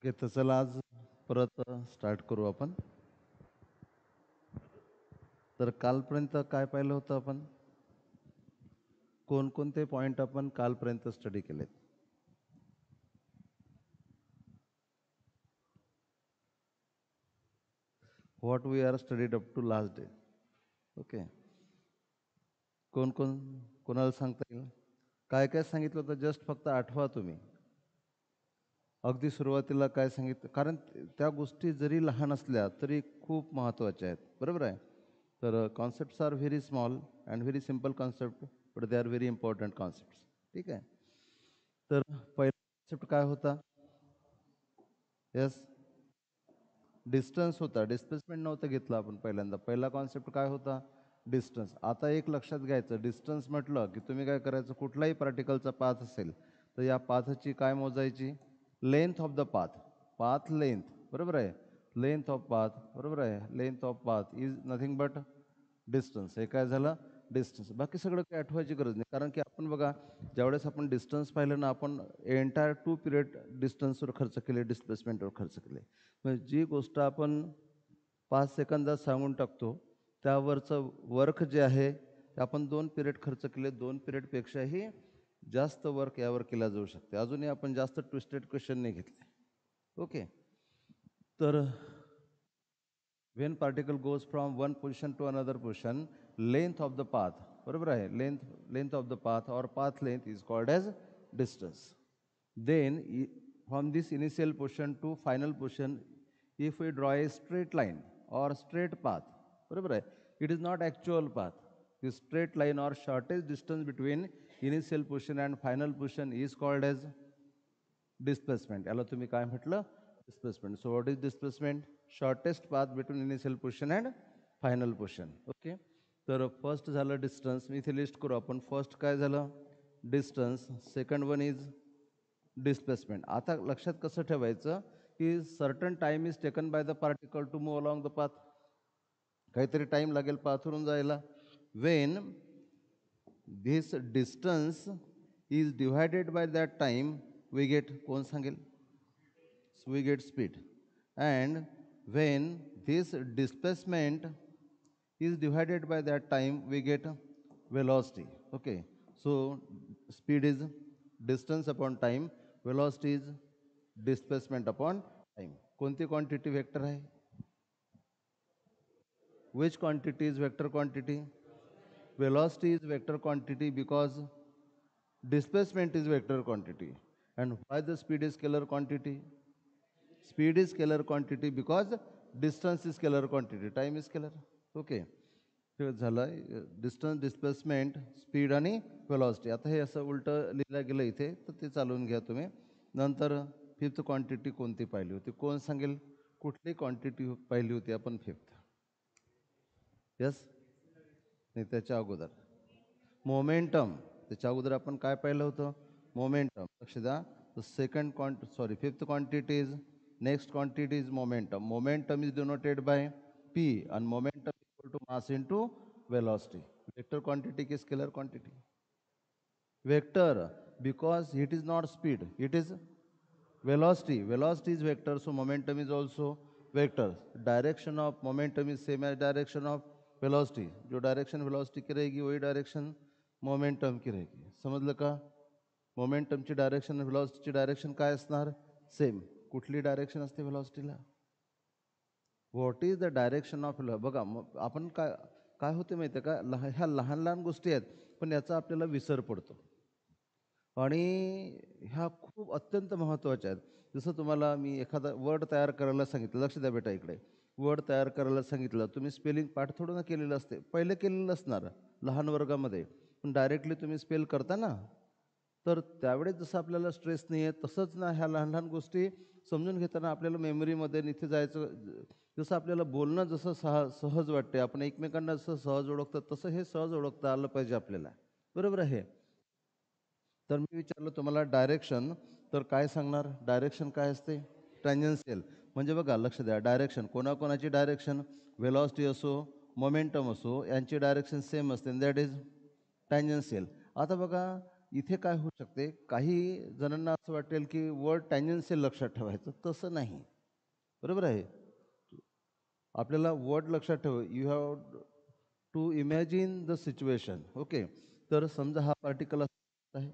तर चला आज परत स्टार्ट करू आपण. तर कालपर्यंत काय पाहिलं होतं आपण? कोणकोणते पॉईंट आपण कालपर्यंत स्टडी केलेत? What we are studied up to last day. Okay. कोण कोण कोणाला सांगता येईल? काय काय सांगितलं होतं जस्ट फक्त आठवा तुम्ही. अगदी सुरुवातीला काय सांगितलं, कारण त्या गोष्टी जरी लहान असल्या तरी खूप महत्त्वाच्या आहेत, बरोबर आहे. तर concepts are very small and very simple concept, but they are very important concepts. ठीक आहे. तर पहिला कॉन्सेप्ट काय होता? येस, डिस्टन्स होता. डिस्प्लेसमेंट नव्हतं घेतलं आपण पहिल्यांदा. पहिला कॉन्सेप्ट काय होता? डिस्टन्स. आता एक लक्षात घ्यायचं, डिस्टन्स म्हटलं की तुम्ही काय करायचं, कुठलाही पार्टिकलचा पाथ असेल तर या पाथची काय मोजायची? Length of the path. Path length, बरोबर आहे. लेंथ ऑफ पाथ, बरोबर आहे. Length of path is nothing but distance. हे काय झालं? डिस्टन्स. बाकी सगळं काही आठवायची गरज नाही, कारण की आपण बघा, ज्यावेळेस आपण डिस्टन्स पाहिलं ना, आपण एंटायर 2 पिरियड डिस्टन्सवर खर्च केले, डिस्प्लेसमेंटवर खर्च केले. म्हणजे जी गोष्ट आपण 5 सेकंदात सांगून टाकतो त्यावरचं वर्क जे आहे ते आपण 2 पिरियड खर्च केले. 2 पिरियडपेक्षाही जास्त वर्क यावर केला जाऊ शकते. अजूनही आपण जास्त ट्विस्टेड क्वेश्चन नाही घेतले. ओके. तर when particle goes from one position to another position, length of the path, बरोबर आहे, length of the path or path length is called as distance. Then from this initial position to final position, if we draw a straight line or straight path, बरोबर आहे, it is not actual path. The straight line or shortest distance between initial position and final position is called as displacement. याला तुम्ही काय म्हटलं? Displacement. So what is displacement? Shortest path between initial position and final position. Okay. तर first झालं distance. मी इथे list करू आपण. फर्स्ट काय झालं? Distance. Second one is displacement. आता लक्षात कसं ठेवायचं की certain time is taken by the particle to move along the path. काहीतरी टाइम लागेल पाथवरून जायला. When this distance is divided by that time, we get, कोण सांगेल? So we get speed. And when this displacement is divided by that time, we get velocity. Okay. So speed is distance upon time, velocity is displacement upon time. कोणती quantity vector आहे? Which quantity is vector quantity? Velocity is vector quantity because displacement is vector quantity. And why the speed is scalar quantity? Speed is scalar quantity because distance is scalar quantity, time is scalar. Okay. हे झालं distance, displacement, speed आणि velocity. आता हे असं उलटं लिहिलं गेलं इथे, तर ते चालवून घ्या तुम्ही. नंतर फिफ्थ क्वांटिटी कोणती पाहिली होती? कोण सांगेल कुठली क्वांटिटी पाहिली होती आपण फिफ्थ? यस, नाही, त्याच्या अगोदर मोमेंटम. त्याच्या अगोदर आपण काय पाहिलं होतं? मोमेंटम. लक्ष द्या. Second fifth quantity is, next quantity is momentum. Momentum is denoted by P and momentum equal to mass into velocity. Vector quantity is scalar quantity. Vector because it is not speed, it is velocity. Velocity is vector, so momentum is also vector. Direction of momentum is same as direction of velocity. जो direction velocity की रहेगी वही direction momentum की रहेगी. समजलं का? मोमेंटमची direction वेलोसिटीची direction काय असणार? सेम. कुठली डायरेक्शन असते वेलोसिटीला? What is the direction of love? बघा, मग आपण काय काय होते माहिती आहे का, ह्या लहान लहान गोष्टी आहेत, पण याचा आपल्याला विसर पडतो. आणि ह्या खूप अत्यंत महत्त्वाच्या आहेत. जसं तुम्हाला मी एखादा वर्ड तयार करायला सांगितलं, लक्ष द्या बेटा इकडे. वर्ड तयार करायला सांगितलं, तुम्ही स्पेलिंग पाठ थोडं ना केलेलं असते, पहिले केलेलं असणार लहान वर्गामध्ये, पण डायरेक्टली तुम्ही स्पेल करता ना, तर त्यावेळेस जसं आपल्याला स्ट्रेस नाही आहे, तसंच ना ह्या लहान लहान गोष्टी समजून घेताना आपल्याला मेमरीमध्ये इथे जायचं. जसं आपल्याला बोलणं जसं सहज वाटते, आपण एकमेकांना जसं सहज ओळखतं, तसं हे सहज ओळखता आलं पाहिजे आपल्याला, बरोबर आहे. तर मी विचारलं तुम्हाला डायरेक्शन, तर काय सांगणार? डायरेक्शन काय असते? टँजन्शियल. म्हणजे बघा, लक्ष द्या, डायरेक्शन कोणाकोणाची डायरेक्शन, वेलॉसिटी असो, मोमेंटम असो, यांची डायरेक्शन सेम असते, दॅट इज टँजन्शियल. आता बघा, इथे काय होऊ शकते, काही जणांना असं वाटेल की वर्ड टँजन्शियल लक्षात ठेवायचं, तसं नाही. बरोबर आहे. आपल्याला वर्ड लक्षात ठेव, you have to imagine the situation. Okay, तर समजा हा पार्टिकल आहे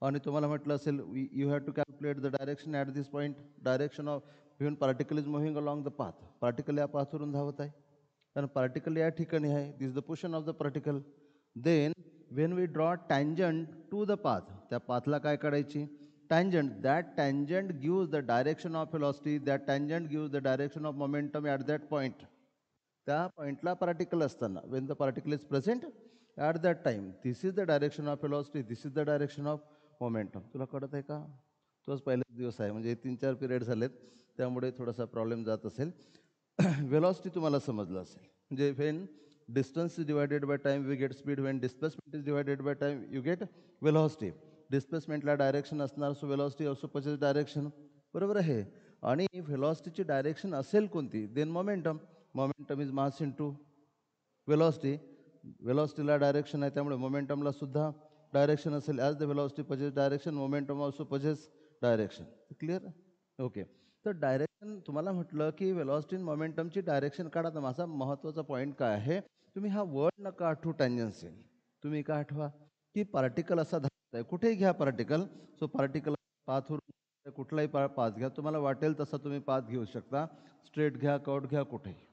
आणि तुम्हाला म्हटलं असेल you have to calculate the direction at this point, direction of when particle is moving along the path. Particle या पाथवरून धावत आहे, कारण पार्टिकल या ठिकाणी आहे, this the position of the particle. Then when we draw tangent to the path, त्या पाथला काय काढायची, tangent. That tangent gives the direction of velocity, that tangent gives the direction of momentum at that point. त्या पॉईंटला particle असताना, Wien the particle is present at that time, this is the direction of velocity, this is the direction of momentum. तुला कळत आहे का? तोच पहिलाच दिवस आहे, म्हणजे 3-4 पिरियड झालेत, त्यामुळे थोडासा प्रॉब्लेम जात असेल. व्हेलॉसिटी तुम्हाला समजलं असेल, म्हणजे when distance is divided by time we get speed, when displacement is divided by time you get velocity. डिस्प्लेसमेंटला डायरेक्शन असणार, so velocity also possesses direction. बरोबर आहे. आणि व्हेलॉसिटीची डायरेक्शन असेल कोणती, then momentum. Momentum is mass into velocity. व्हेलॉसिटीला direction आहे, त्यामुळे मोमेंटमला सुद्धा डायरेक्शन असेल. As the velocity possesses direction, momentum also possesses direction. Clear? Okay. तर डायरेक्शन तुम्हाला म्हटलं की व्हेलॉसिटी आणि मोमेंटमची डायरेक्शन काढा. तर माझा महत्त्वाचा पॉईंट काय आहे, तुम्ही हा वर्ड नका आठवू टँजन्शियल. तुम्ही काय आठवा की पार्टिकल असा धावत आहे, कुठेही घ्या पार्टिकल. सो पार्टिकल पाथवरून कुठलाही पाथ घ्या, तुम्हाला वाटेल तसा तुम्ही पाथ घेऊ शकता. स्ट्रेट घ्या, कट घ्या, कुठेही.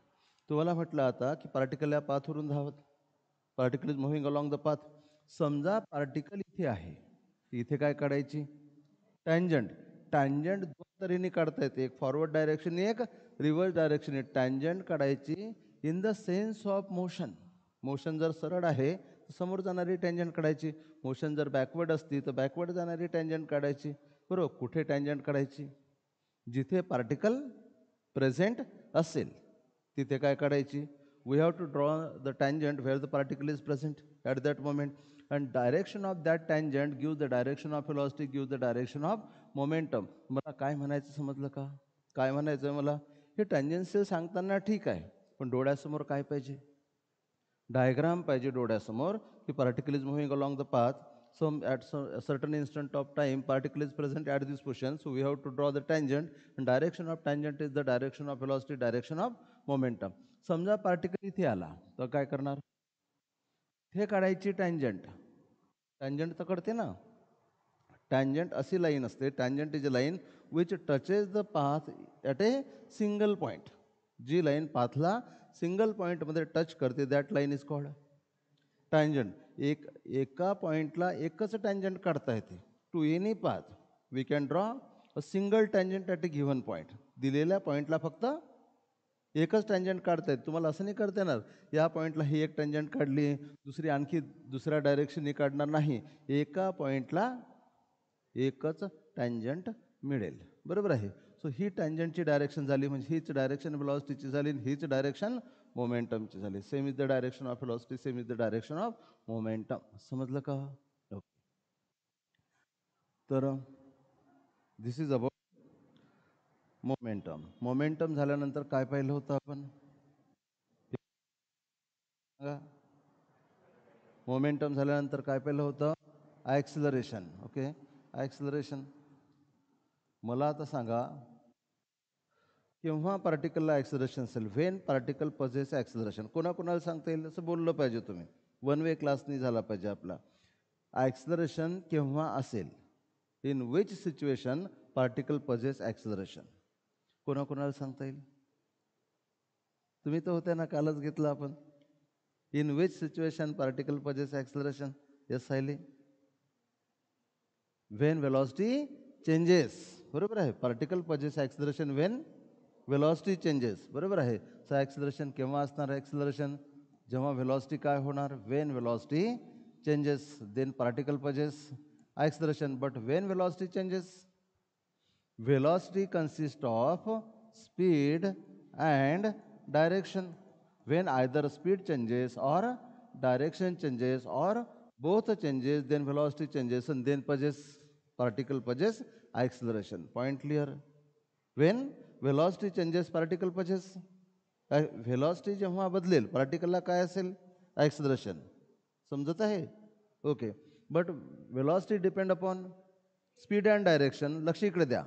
तुम्हाला म्हटलं आता की पार्टिकल या पाथवरून धावत, particle is moving along the path. समजा पार्टिकल इथे आहे, इथे काय काढायची, टँजंट. टँजंट दोन तऱ्हेने काढता येते, एक फॉरवर्ड डायरेक्शन, एक रिव्हर्स डायरेक्शन. टँजंट काढायची in the sense of motion. Motion जर सरळ आहे तर समोर जाणारी टँजंट काढायची, मोशन जर बॅकवर्ड असती तर बॅकवर्ड जाणारी टँजंट काढायची. बरोबर. कुठे टँजंट काढायची, जिथे पार्टिकल प्रेझेंट असेल तिथे काय काढायची, we have to draw the tangent where the particle is present at that moment. And direction of that tangent give the direction of velocity, give the direction of momentum. मला काय म्हणायचं समजलं का? काय म्हणायचं आहे मला, हे टँजन्शियल सांगताना ठीक आहे, पण डोळ्यासमोर काय पाहिजे, डायग्राम पाहिजे डोळ्यासमोर, की particle is moving along the path. Some at certain instant of time particle is present at this position, so we have to draw the tangent, and direction of tangent is the direction of velocity, direction of momentum. समजा particle इथे आला तर काय करणार, हे काढायची tangent. Tangent तर कळते ना, टँजंट अशी लाईन असते, tangent is a line which touches the path at a single point. जी लाईन पाथला सिंगल पॉईंटमध्ये टच करते, that line is called tangent. एका पॉईंटला एकच टँजंट काढता येते. To any path we can draw a single tangent at a given point. दिलेल्या पॉईंटला फक्त एकच टँजंट काढता येते. तुम्हाला असं नाही करता येणार, या पॉईंटला ही एक टँजंट काढली, दुसरी आणखी दुसऱ्या डायरेक्शनने काढणार नाही. एका पॉईंटला एकच टँजंट मिळेल. बरोबर आहे. सो ही टँजंटची डायरेक्शन झाली, म्हणजे हीच डायरेक्शन व्हेलॉसिटीची झाली, हीच डायरेक्शन मोमेंटमची झाली. Same is the direction of velocity, same is the direction of momentum. समजलं का? ओके. तर दिस इज अबाउट मोमेंटम. मोमेंटम झाल्यानंतर काय पाहिलं होतं आपण? मोमेंटम झाल्यानंतर काय पाहिलं होतं? ॲक्सिलरेशन. Okay, acceleration. मला आता सांगा, केव्हा पार्टिकलला ॲक्सिलरेशन असेल? When particle possess acceleration. कोणाकोणाला सांगता येईल असं बोललं पाहिजे तुम्ही, वन वे क्लास नाही झाला पाहिजे आपला. ॲक्सिलरेशन केव्हा असेल, in which situation particle possess acceleration. कोणाकोणाला सांगता येईल? तुम्ही तर होत्या ना, कालच घेतलं आपण. In which situation particle possess acceleration. Yes Sayali. When velocity changes. बरोबर आहे. Particle possess acceleration when velocity changes. बरोबर आहे. सो ॲक्सिलरेशन केव्हा असणार? ॲक्सिलरेशन जेव्हा व्हेलॉसिटी काय होणार, when velocity changes, then particle possess acceleration. But when velocity changes, velocity consists of speed and direction. When either speed changes or direction changes or both changes, then velocity changes, and then particle poses acceleration. Point clear? When velocity changes, particle poses velocity. जेव्हा बदलेल पार्टिकलला काय असेल? Acceleration. समजत आहे? Okay. But velocity depend upon speed and direction. लक्ष इकडे द्या.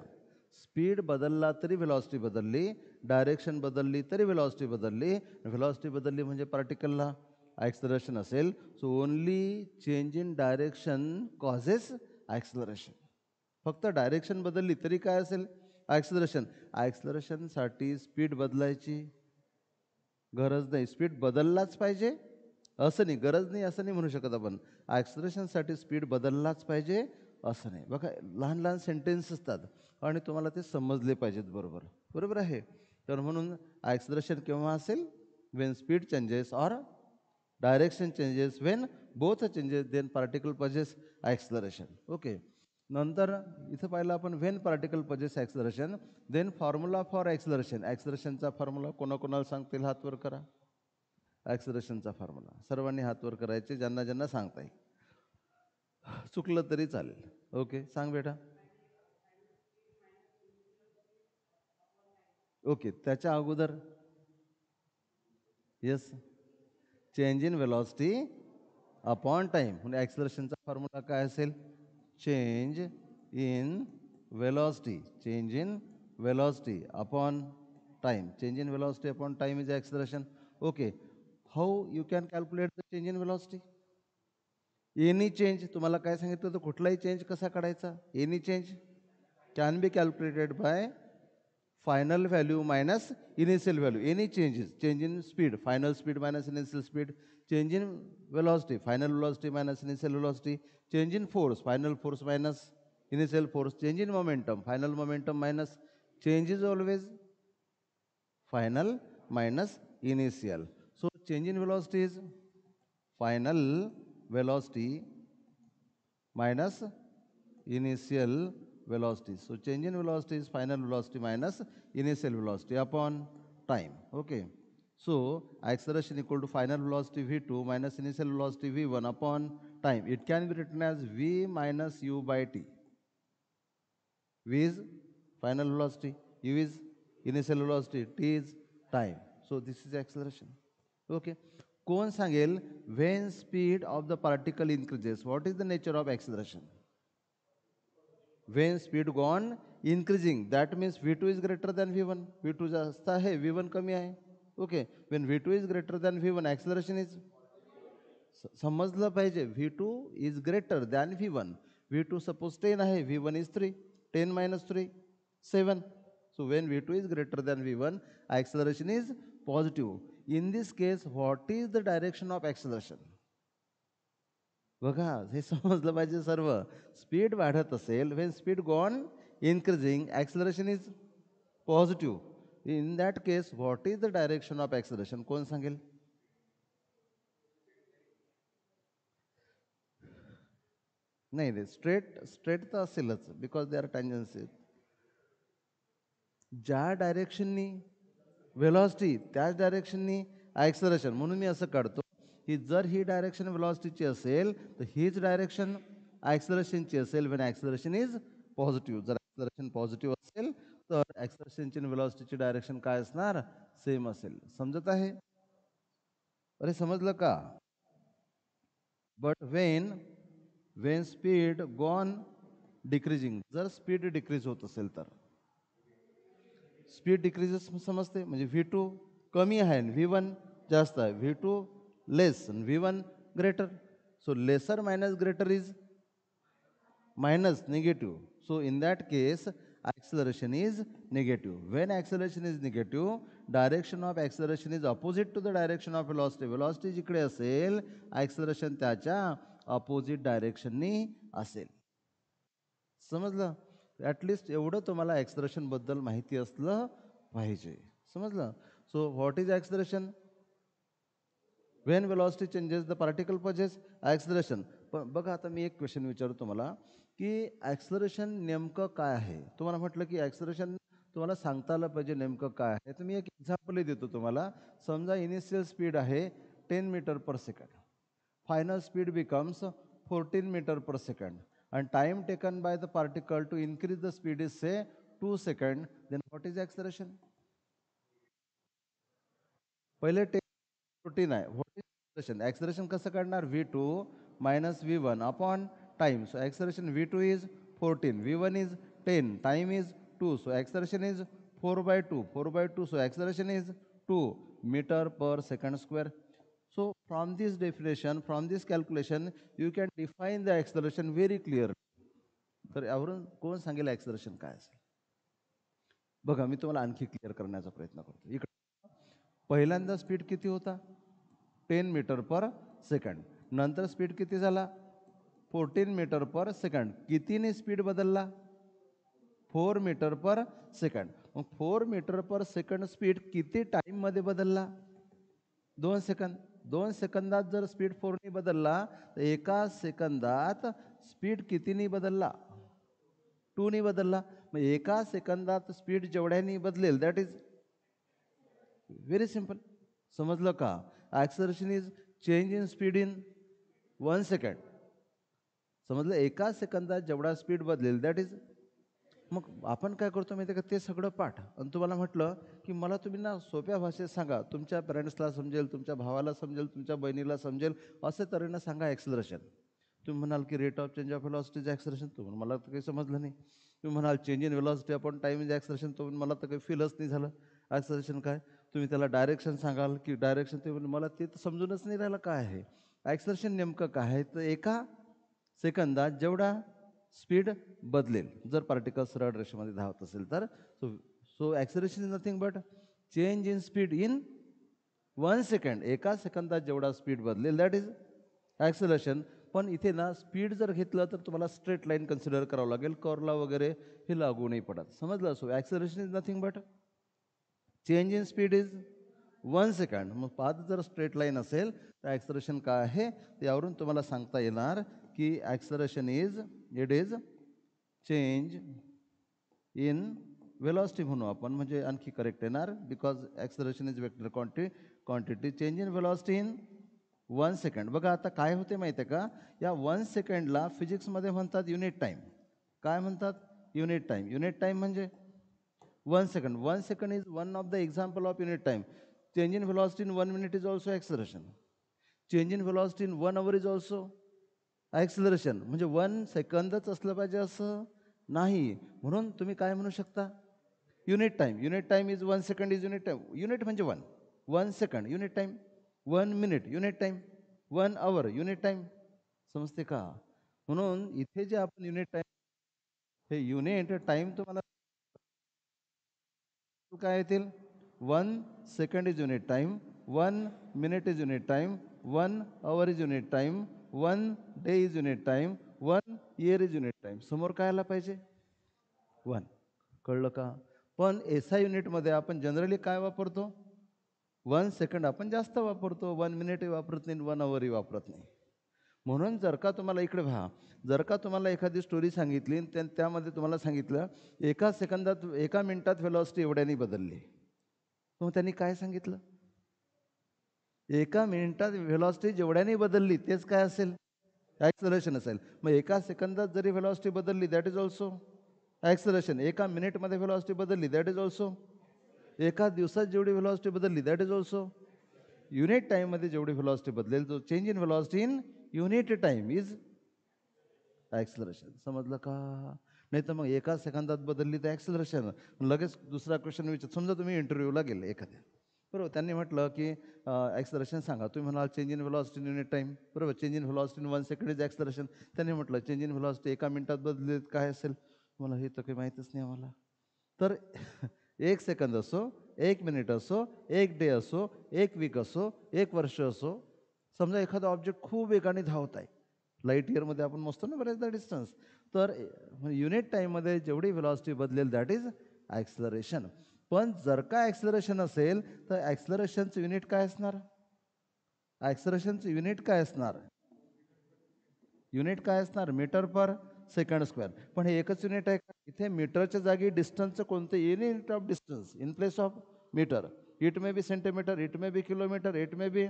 Speed बदलला तरी व्हेलॉसिटी बदलली, डायरेक्शन बदलली तरी व्हेलॉसिटी बदलली. व्हेलॉसिटी बदलली म्हणजे पार्टिकलला ॲक्सलरेशन असेल. So only change in direction causes acceleration. फक्त डायरेक्शन बदलली तरी काय असेल? ॲक्सलरेशन. ॲक्सलरेशनसाठी स्पीड बदलायची गरज नाही. स्पीड बदललाच पाहिजे असं नाही, गरज नाही असं नाही म्हणू शकत आपण. ॲक्सलरेशनसाठी स्पीड बदललाच पाहिजे असं नाही. बघा, लहान लहान सेंटेन्स असतात आणि तुम्हाला ते समजले पाहिजेत बरोबर. बरोबर आहे. तर म्हणून ॲक्सलरेशन केव्हा असेल? When speed changes or direction changes. When both changes then particle possesses acceleration. Okay. नंतर इथं पाहिलं आपण when particle possesses acceleration then formula for acceleration. ॲक्सलरेशनचा फॉर्म्युला कोणाकोणाला सांगतील? हात वर करा. ॲक्सलरेशनचा फॉर्म्युला सर्वांनी हात वर करायचे, ज्यांना ज्यांना सांगता येईल. चुकलं तरी चालेल. ओके, सांग बेटा. ओके, त्याच्या अगोदर yes, change in velocity upon time. म्हणजे ॲक्सलरेशनचा फॉर्म्युला काय असेल? Change in velocity. Change in velocity upon time. Change in velocity upon time is acceleration. Okay. How you can calculate the change in velocity? Any change. तुम्हाला काय सांगितलं होतं? कुठलाही change कसा काढायचा? Any change can be calculated by final value minus initial value. Any changes. Change in speed, final speed minus initial speed. Change in velocity, final velocity minus initial velocity. Change in force, final force minus initial force. Change in momentum, final momentum minus. Change is always final minus initial. So change in velocity is final velocity minus initial velocity. So change in velocity is final velocity minus initial velocity upon time. Okay. So acceleration equal to final velocity v2 minus initial velocity v1 upon time. It can be written as v minus u by t. V is final velocity, u is initial velocity, t is time. So this is acceleration. Okay. कोण सांगेल when speed of the particle increases? What is the nature of acceleration? When speed gone increasing, that means v2 is greater than v1. v2 जास्त आहे, v1 कमी आहे. Okay. When v2 is greater than v1, acceleration is समजलं पाहिजे. v2 is greater than v1. v2 suppose 10 आहे, v1 is 3. 10 minus 3, 7. So when v2 is greater than v1, acceleration is positive. In this case, what is the direction of acceleration? बघा, हे समजलं पाहिजे सर्व. Speed वाढत असेल, when speed gone increasing, acceleration is positive. In that case, what is the direction of acceleration? कोण सांगेल? नाही रे, स्ट्रेट तर असेलच, बिकॉज दे आर टँजन्सी. ज्या डायरेक्शननी व्हेलॉसिटी त्याच डायरेक्शननी ॲक्सलरेशन. म्हणून मी असं काढतो की जर ही डायरेक्शन व्हेलॉसिटीची असेल तर हीच डायरेक्शन ॲक्सलरेशनची असेल when ॲक्सलरेशन इज पॉझिटिव्ह. जर ॲक्सलरेशन पॉझिटिव्ह असेल तर ॲक्सलरेशनची आणि व्हेलॉसिटीची डायरेक्शन काय असणार? सेम असेल. समजत आहे? अरे समजलं का? But Wien speed gone decreasing, जर स्पीड डिक्रीज होत असेल तर स्पीड डिक्रीजेस समजते. म्हणजे v2 कमी आहे आणि v1 जास्त आहे. v2 लेस आणि v1 greater. So lesser minus greater is minus negative. So in that case, acceleration is negative. When acceleration is negative, direction of acceleration is opposite to the direction of velocity. Velocity जिकडे असेल, acceleration त्याच्या opposite direction नी असेल. समजलं? At least एवढं तुम्हाला acceleration बद्दल माहिती असलं पाहिजे. समजलं? So what is acceleration? Wien velocity changes the particle possesses acceleration. पण बघा, आता मी एक क्वेश्चन विचारतो तुम्हाला की ॲक्सलरेशन नेमकं काय आहे? तुम्हाला म्हटलं की ॲक्सलरेशन तुम्हाला सांगता आलं पाहिजे नेमकं काय आहे. तर मी एक एक्झाम्पलही देतो तुम्हाला. समजा इनिशियल स्पीड आहे 10 metre per second. Final speed becomes 14 metre per second. And time taken by the particle to increase the speed is say 2 seconds. Then what is acceleration? पहिले 10 14 आहे. What is acceleration? Acceleration कसं काढणार? v2 minus v1 upon time. So acceleration v2 is 14, v1 is 10, time is 2. So acceleration is 4 by 2, 4 by 2. So acceleration is 2 meter per second square. So from this definition, from this calculation, you can define the acceleration very clearly. तर यावरून कोण सांगेल acceleration काय असेल? बघा मी तुम्हाला आणखी clear करण्याचा प्रयत्न करतो. इकडे पहिल्यांदा स्पीड किती होता? 10 मीटर पर सेकंड. नंतर स्पीड किती झाला? 14 मीटर पर सेकंड. कितीने स्पीड बदलला? 4 मीटर पर सेकंड. मग 4 मीटर पर सेकंड स्पीड किती टाईममध्ये बदलला? 2 सेकंद. 2 सेकंदात जर स्पीड 4ने बदलला तर एका सेकंदात स्पीड कितीने बदलला? 2ने बदलला. मग एका सेकंदात स्पीड जेवढ्याने बदलेल दॅट इज व्हेरी सिंपल. समजलं का? Acceleration is change in speed in 1 second. समजलं? एका सेकंदात जेवढा स्पीड बदलेल दॅट इज. मग आपण काय करतो माहिती आहे का? ते सगळं पाठ आणि तुम्हाला म्हटलं की मला तुम्ही ना सोप्या भाषेत सांगा, तुमच्या पॅरेंट्सला समजेल, तुमच्या भावाला समजेल, तुमच्या बहिणीला समजेल असे तऱ्हेनं सांगा ॲक्सलरेशन. तुम्ही म्हणाल की rate of change of velocity is acceleration. तुम्ही मला तर काही समजलं नाही. तुम्ही म्हणाल change in velocity upon time is acceleration. तुम्ही मला तर काही फीलच नाही झालं ॲक्सलरेशन काय. तुम्ही त्याला डायरेक्शन सांगाल की डायरेक्शन, ते मला ते तर समजूनच नाही राहिलं काय आहे ॲक्सलरेशन नेमकं काय आहे. तर एका सेकंदात जेवढा स्पीड बदलेल जर पार्टिकल सरळ रेषेमध्ये धावत असेल तर. So so acceleration is nothing but change in speed in 1 second. एका सेकंदात जेवढा स्पीड बदलेल दॅट इज ॲक्सलरेशन. पण इथे ना स्पीड जर घेतलं तर तुम्हाला स्ट्रेट लाईन कन्सिडर करावं लागेल, कर्वला वगैरे हे लागू नाही पडत. समजलं? So acceleration is nothing but change in speed is 1 second. मग पाथ जर स्ट्रेट लाईन असेल तर ॲक्सलरेशन काय आहे त्यावरून तुम्हाला सांगता येणार की acceleration is it is change in velocity म्हणू आपण, म्हणजे आणखी करेक्ट येणार. Because acceleration is vector quantity. Change in velocity in 1 second. बघा आता काय होते माहिती आहे का? या 1 सेकंडला फिजिक्समध्ये म्हणतात युनिट टाईम. काय म्हणतात? Unit time. युनिट टाईम म्हणजे 1 second. 1 second is one of the example of unit time. Change in velocity in 1 minute is also acceleration. Change in velocity in 1 our is also acceleration. म्हणजे 1 सेकंदच असलं पाहिजे असं नाही. म्हणून तुम्ही काय म्हणू शकता? Unit time. Unit time is 1 second is unit time. Unit म्हणजे 1. 1 second unit time. 1 minute unit time. 1 आवर युनिट टाईम. समजते का? म्हणून इथे जे आपण युनिट टाईम, हे युनिट टाईम तुम्हाला काय येतील? 1 second is unit time. 1 minute is unit time. 1 our is unit time. 1 day is unit time. 1 year is unit time. समोर काय आला पाहिजे? 1. कळलं का? पण SI युनिटमध्ये आपण जनरली काय वापरतो? 1 सेकंड आपण जास्त वापरतो. 1 मिनिटही वापरत नाही, 1 आवरही वापरत नाही. म्हणून जर का तुम्हाला इकडे पहा, जर का तुम्हाला एखादी स्टोरी सांगितली त्यामध्ये तुम्हाला सांगितलं एका सेकंदात, एका मिनिटात व्हेलॉसिटी एवढ्याने बदलली, मग त्यांनी काय सांगितलं? एका मिनिटात व्हेलॉसिटी जेवढ्याने बदलली तेच काय असेल? ॲक्सलरेशन असेल. मग एका सेकंदात जरी व्हेलॉसिटी बदलली दॅट इज ऑल्सो ॲक्सलरेशन. एका मिनिटमध्ये व्हेलॉसिटी बदलली दॅट इज ऑल्सो. एका दिवसात जेवढी व्हेलॉसिटी बदलली दॅट इज ऑल्सो. युनिट टाईममध्ये जेवढी व्हेलॉसिटी बदलेल, जो change in velocity in unit time is acceleration. समजलं का? नाही तर मग एका सेकंदात बदलली तर ॲक्सलरेशन. लगेच दुसरा क्वेश्चन विचार. समजा तुम्ही इंटरव्ह्यूला गेले एखाद्या, बरोबर, त्यांनी म्हटलं की ॲक्सलरेशन सांगा. तुम्ही म्हणाल change in velocity in unit time, बरोबर. Change in velocity in 1 second is acceleration. त्यांनी म्हटलं चेंज इन व्हेलॉसिटी एका मिनिटात बदलली काय असेल? मला हे तर काही माहीतच नाही आम्हाला. तर 1 सेकंद असो, 1 मिनिट असो, 1 डे असो, 1 वीक असो, 1 वर्ष असो, समजा एखादा ऑब्जेक्ट खूप वेगाने धावत आहे, लाईट इयरमध्ये आपण मोजतो ना बऱ्याचदा डिस्टन्स, तर युनिट टाईममध्ये जेवढी व्हेलॉसिटी बदलेल दॅट इज ॲक्सलरेशन. पण जर का ॲक्सलरेशन असेल तर ॲक्सलरेशनचं युनिट काय असणार? ॲक्सलरेशनचं युनिट काय असणार? युनिट काय असणार? Metre per second square. पण हे एकच युनिट आहे का? इथे मीटरच्या जागी डिस्टन्सचं कोणतं any unit of distance in place of metre. It may be centimetre, it may be kilometre, it may be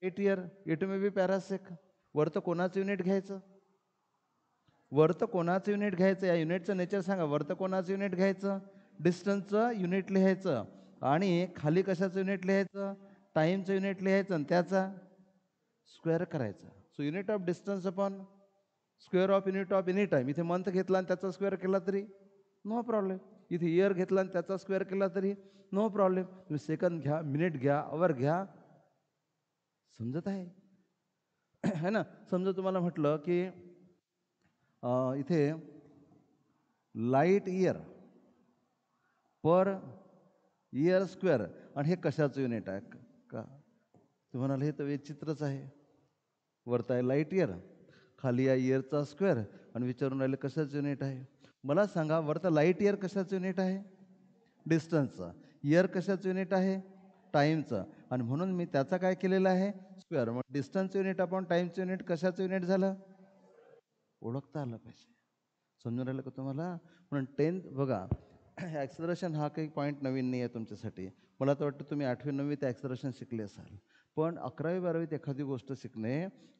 8 year, it may be parsec. वरतं कोणाचं युनिट घ्यायचं? वरतं कोणाचं युनिट घ्यायचं? या युनिटचं नेचर सांगा. वरतं कोणाचं युनिट घ्यायचं? डिस्टन्सचं युनिट लिहायचं. आणि खाली कशाचं युनिट लिहायचं? टाईमचं युनिट लिहायचं आणि त्याचा स्क्वेअर करायचा. So unit of distance upon square of unit of any time. इथे मंथ घेतला आणि त्याचा स्क्वेअर केला तरी नो प्रॉब्लेम. इथे इयर घेतला आणि त्याचा स्क्वेअर केला तरी नो प्रॉब्लेम. तुम्ही सेकंद घ्या, मिनिट घ्या, आवर घ्या. समजत आहे है ना. समजा तुम्हाला म्हटलं की इथे light year per year square आणि हे कशाचं युनिट आहे का. तुम्हाला हे तर विचित्रच आहे. वरत आहे लाईट इयर, खाली आहे इयरचा स्क्वेअर आणि विचारून राहिले कशाचं युनिट आहे. मला सांगा, वरतं लाईट इयर कशाचं युनिट आहे, डिस्टन्सचं. इयर कशाचं युनिट आहे, टाईमचं. आणि म्हणून मी त्याचा काय केलेलं आहे, स्क्वेअर. मग डिस्टन्स युनिट अपॉन टाईमचं युनिट कशाचं युनिट झालं, ओळखता आलं पाहिजे. समजून राहिलं का तुम्हाला. म्हणून 10th बघा, ॲक्सलरेशन हा काही पॉईंट नवीन नाही आहे तुमच्यासाठी. मला तर वाटतं तुम्ही 8वी 9वीत ॲक्सलरेशन शिकले असाल. पण 11वी 12वीत एखादी गोष्ट शिकणे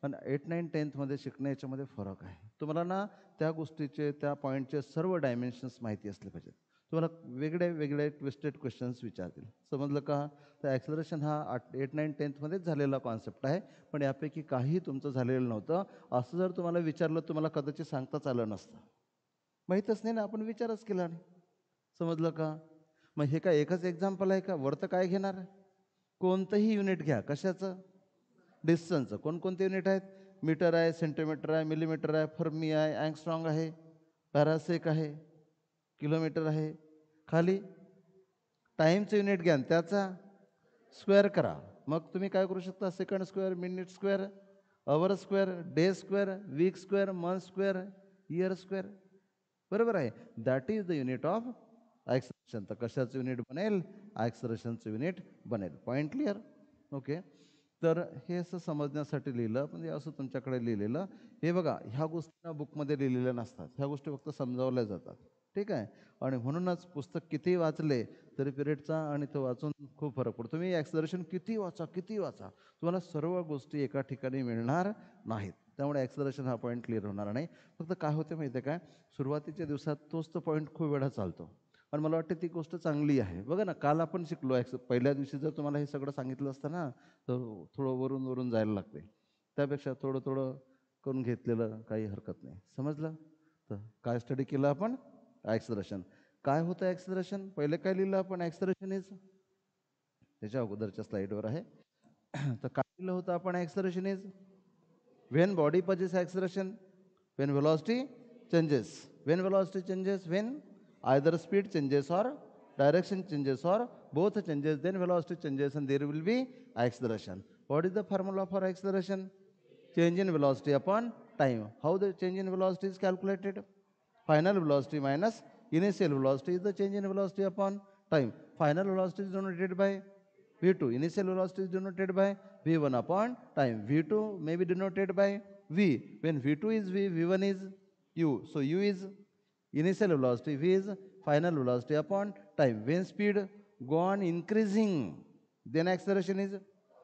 आणि 8, 9, 10thमध्ये शिकणे याच्यामध्ये फरक आहे. तुम्हाला ना त्या गोष्टीचे, त्या पॉईंटचे सर्व डायमेन्शन्स माहिती असले पाहिजेत. तुम्हाला वेगळे वेगळे ट्विस्टेड क्वेश्चन्स विचारतील. समजलं का. तर ॲक्सलरेशन हा 8, 9, 10thमध्येच झालेला कॉन्सेप्ट आहे. पण यापैकी काही तुमचं झालेलं नव्हतं. असं जर तुम्हाला विचारलं, तुम्हाला कदाचित सांगताच आलं नसतं. माहीतच नाही ना, आपण विचारच केला नाही. समजलं का. मग हे काय एकच एक्झाम्पल आहे का. वरतं काय घेणार, कोणतंही युनिट घ्या. कशाचं, डिस्टन्सचं. कोणकोणते युनिट आहेत, मीटर आहे, सेंटीमीटर आहे, मिलीमीटर आहे, फर्मी आहे, अँगस्ट्रॉंग आहे, पॅरासेक आहे, किलोमीटर आहे. खाली टाईमचं युनिट घ्या, त्याचा स्क्वेअर करा. मग तुम्ही काय करू शकता, second square, minute square, hour square, day square, week square, month square, year square. बरोबर आहे. That is the unit of acceleration. तर कशाचं युनिट बनेल, ॲक्सलरेशनचं युनिट बनेल. Point clear. ओके. तर हे असं समजण्यासाठी लिहिलं, म्हणजे असं तुमच्याकडे लिहिलेलं. हे बघा, ह्या गोष्टी बुकमध्ये लिहिलेल्या नसतात. ह्या गोष्टी फक्त समजावल्या जातात. ठीक आहे. आणि म्हणूनच पुस्तक किती वाचले तरी पिरियडचा आणि तो वाचून खूप फरक पडतो. तुम्ही ॲक्सलरेशन किती वाचा, किती वाचा, तुम्हाला सर्व गोष्टी एका ठिकाणी मिळणार नाहीत. त्यामुळे ॲक्सलरेशन हा पॉईंट क्लिअर होणार नाही. फक्त काय होते माहिती आहे काय, सुरुवातीच्या दिवसात तोच तो पॉईंट खूप वेळा चालतो. आणि मला वाटतं ती गोष्ट चांगली आहे. बघा ना, काल आपण शिकलो पहिल्या दिवशी जर तुम्हाला हे सगळं सांगितलं असतं ना, तर थोडं वरून वरून जायला लागते. त्यापेक्षा थोडं थोडं करून घेतलेलं काही हरकत नाही. समजलं. तर काय स्टडी केलं आपण, ॲक्सलरेशन. काय होतं ॲक्सलरेशन, पहिले काय लिहिलं आपण, ॲक्सलरेशन इज, त्याच्या अगोदरच्या स्लाईडवर आहे. तर काय लिहिलं होतं आपण, acceleration is when body possesses acceleration, when velocity changes, when velocity changes, when either speed changes or direction changes or both changes, then velocity changes and there will be acceleration. What is the formula for acceleration, change in velocity upon time. How the change in velocity is calculated, final velocity minus initial velocity is the change in velocity upon time. Final velocity is denoted by v2, initial velocity is denoted by v1 upon time. v2 may be denoted by v. When v2 is v, v1 is u. So u is initial velocity, v is final velocity upon time. When speed go on increasing, then acceleration is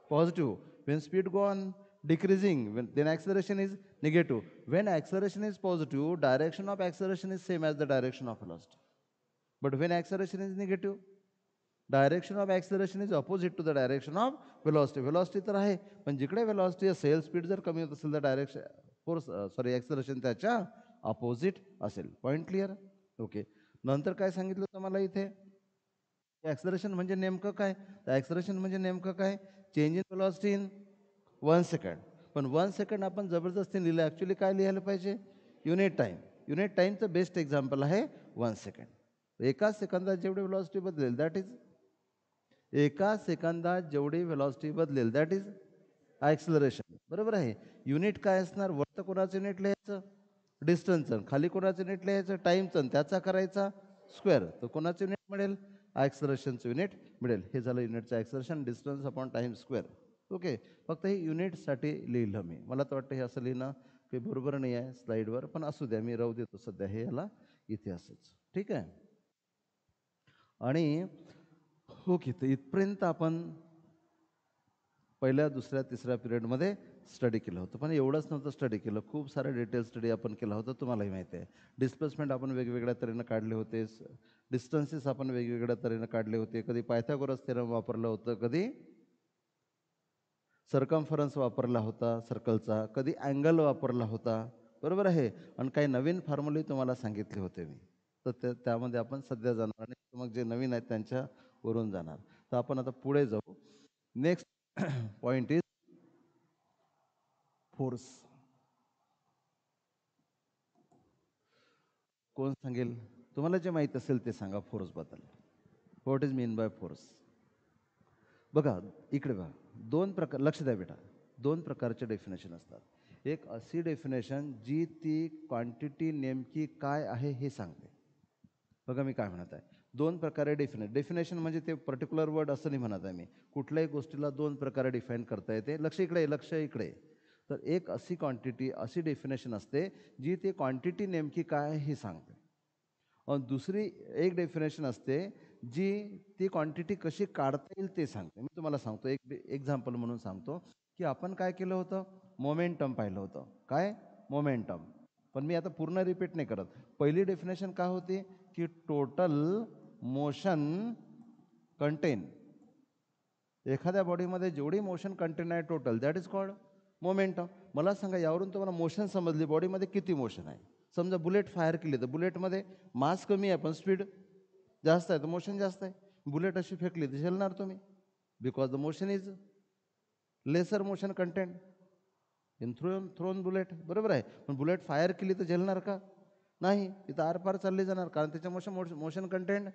positive. When speed go on decreasing, then acceleration is negative. When acceleration is positive, direction of acceleration is same as the direction of velocity. But when acceleration is negative, direction of acceleration is opposite to the direction of velocity. Velocity तर आहे, पण जिकडे velocity असेल, speed जर कमी होत असेल तर ॲक्सलरेशन त्याच्या अपोजिट असेल. Point clear. ओके. नंतर काय सांगितलं तुम्हाला इथे, ॲक्सलरेशन म्हणजे नेमकं काय, ॲक्सलरेशन म्हणजे नेमकं काय, change in velocity in 1 second. पण 1 सेकंड आपण जबरदस्ती लिहिलं, ॲक्च्युली काय लिहायला पाहिजे, युनिट टाईम. युनिट टाईमचं बेस्ट एक्झाम्पल आहे 1 सेकंड. एका सेकंदात जेवढी वेलॉसिटी बदलेल, दॅट इज, एका सेकंदात जेवढी वेलॉसिटी बदलेल, दॅट इज ॲक्सलरेशन. बरोबर आहे. युनिट काय असणार, वरतं कोणाचं युनिट लिहायचं, डिस्टन्सचं, खाली कोणाचं युनिट लिहायचं, टाईमचं, त्याचा करायचा स्क्वेअर. तर कोणाचं युनिट मिळेल, ॲक्सलरेशनचं युनिट मिळेल. हे झालं युनिटचं acceleration, distance upon time square. Okay. फक्त हे युनिटसाठी लिहिलं मी. मला तर वाटतं हे असं लिहिणं काही बरोबर नाही आहे स्लाईडवर, पण असू द्या, मी राहू देतो सध्या हे याला इथे असंच. ठीक आहे. आणि ओके, तर इथपर्यंत आपण पहिल्या, दुसऱ्या, तिसऱ्या पिरियडमध्ये स्टडी केलं होतं. पण एवढंच नव्हतं स्टडी केलं, खूप सारे डिटेल स्टडी आपण केला होता. तुम्हालाही माहिती आहे, डिस्प्लेसमेंट आपण वेगवेगळ्या तऱ्हेनं काढले होते, डिस्टन्सेस आपण वेगवेगळ्या तऱ्हेनं काढले होते. कधी पायथागोरस थेरम वापरलं होतं, कधी सर्कम्फरन्स वापरला होता सर्कलचा, कधी अँगल वापरला होता, बरोबर आहे. आणि काही नवीन फॉर्म्युले तुम्हाला सांगितले होते मी, तर त्यामध्ये आपण सध्या जाणार आणि मग जे नवीन आहेत त्यांच्यावरून जाणार. तर आपण आता पुढे जाऊ. Next point is force. कोण सांगेल? तुम्हाला जे माहीत असेल ते सांगा फोर्सबद्दल. What is mean by force? बघा इकडे बघा, दोन प्रकार, लक्ष द्या बेटा, दोन प्रकारचे डेफिनेशन असतात. एक अशी डेफिनेशन जी ती क्वांटिटी नेमकी काय आहे हे सांगते. बघा मी काय म्हणत आहे, दोन प्रकारे डेफिनेशन म्हणजे ते पर्टिक्युलर वर्ड असं नाही म्हणत आहे मी. कुठल्याही गोष्टीला दोन प्रकारे डिफाईन करता येते. लक्ष इकडे, लक्ष इकडे. तर एक अशी क्वांटिटी, अशी डेफिनेशन असते जी ती क्वांटिटी नेमकी काय आहे हे सांगते. आणि दुसरी एक डेफिनेशन असते जी ती क्वांटिटी कशी काढता येईल ते सांगते. मी तुम्हाला सांगतो, एक एक्झाम्पल म्हणून सांगतो की आपण काय केलं होतं, मोमेंटम पाहिलं होतं. काय? मोमेंटम. पण मी आता पूर्ण रिपीट नाही करत. पहिली डेफिनेशन काय होती की टोटल मोशन कंटेन, एखाद्या बॉडीमध्ये जेवढी मोशन कंटेन आहे total, that is called momentum. मला सांगा, यावरून तुम्हाला मोशन समजली, बॉडीमध्ये किती मोशन आहे. समजा बुलेट फायर केली तर बुलेटमध्ये मास कमी आहे पण स्पीड जास्त आहे तर मोशन जास्त आहे. बुलेट अशी फेकली तर झेलणार तुम्ही, because the motion is lesser motion content in thrown bullet, बरोबर आहे. पण बुलेट फायर केली तर झेलणार का? नाही, तिथं आरपार चालली जाणार, कारण त्याच्या मोशन कंटेंट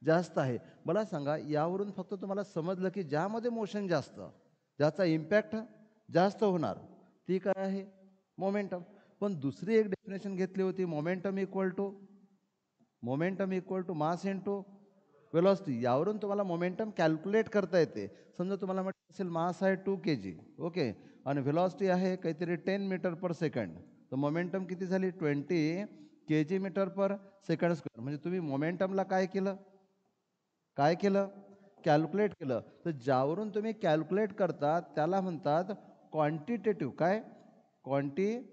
जास्त आहे. मला सांगा, यावरून फक्त तुम्हाला समजलं की ज्यामध्ये मोशन जास्त, ज्याचा इम्पॅक्ट जास्त होणार, ती काय आहे? मोमेंटम. पण दुसरी एक डेफिनेशन घेतली होती, momentum equal to mass into velocity. यावरून तुम्हाला मोमेंटम कॅल्क्युलेट करता येते. समजा तुम्हाला म्हटलं असेल मास आहे 2 kg, ओके, आणि व्हेलॉसिटी आहे काहीतरी 10 मीटर पर सेकंड, तर मोमेंटम किती झाली? 20 kg metre per second square. म्हणजे तुम्ही मोमेंटमला काय केलं? कॅल्क्युलेट केलं. तर ज्यावरून तुम्ही कॅल्क्युलेट करता त्याला म्हणतात क्वांटिटेटिव्ह. काय? Quantitative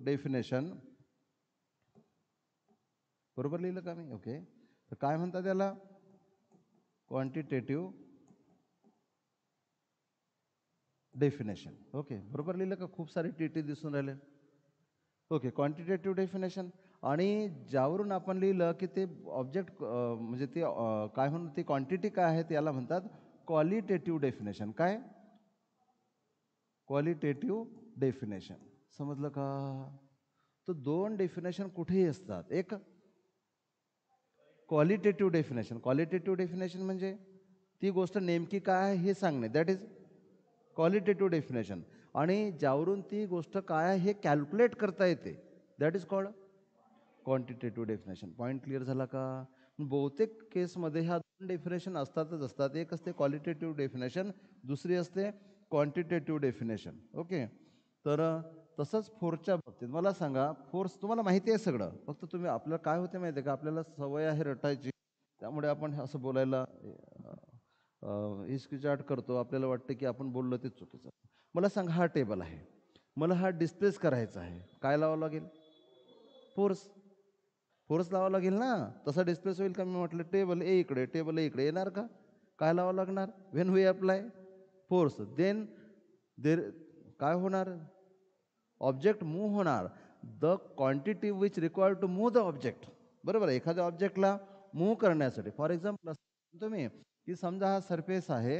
definition. बरोबर लिहिलं का मी? ओके. तर काय म्हणतात त्याला? Quantitative definition. ओके, बरोबर लिहिलं का? खूप सारे टी दिसून राहिले. Okay, quantitative definition. आणि ज्यावरून आपण लिहिलं की ते ऑब्जेक्ट म्हणजे ते काय म्हणून ती क्वांटिटी काय आहे त्याला म्हणतात क्वालिटेटिव्ह डेफिनेशन. काय? Qualitative definition. समजलं का? तर दोन डेफिनेशन कुठेही असतात. एक क्वालिटेटिव्ह डेफिनेशन म्हणजे ती गोष्ट नेमकी काय आहे हे सांगणे, दॅट इज क्वालिटेटिव्ह डेफिनेशन. आणि ज्यावरून ती गोष्ट काय आहे हे कॅल्क्युलेट करता येते, that is called quantitative definition. Point clear झाला का? बहुतेक केसमध्ये ह्या दोन डेफिनेशन असतात. एक असते क्वालिटेटिव्ह डेफिनेशन, दुसरी असते क्वांटिटेटिव्ह डेफिनेशन. ओके. तर तसंच फोर्सच्या बाबतीत मला सांगा, फोर्स तुम्हाला माहिती आहे सगळं, फक्त तुम्ही, आपल्याला काय होते माहिती आहे का, आपल्याला सवय आहे रटायची, त्यामुळे आपण असं बोलायला हिचकिचाट करतो. आपल्याला वाटतं की आपण बोललो ते चुकीचं. मला सांगा, हा टेबल आहे, मला हा डिस्प्लेस करायचा आहे, काय लावावं लागेल? फोर्स लावावं लागेल ना. तसा डिस्प्लेस होईल का? मी म्हटलं टेबल ए इकडे, टेबल ए इकडे, येणार का? काय लावावं लागणार? When we apply force, then there काय होणार? ऑब्जेक्ट मूव्ह होणार. The quantity which required to move the object. बरोबर आहे. एखाद्या ऑब्जेक्टला मूव्ह करण्यासाठी, फॉर एक्झाम्पल तुम्ही की समजा हा सरफेस आहे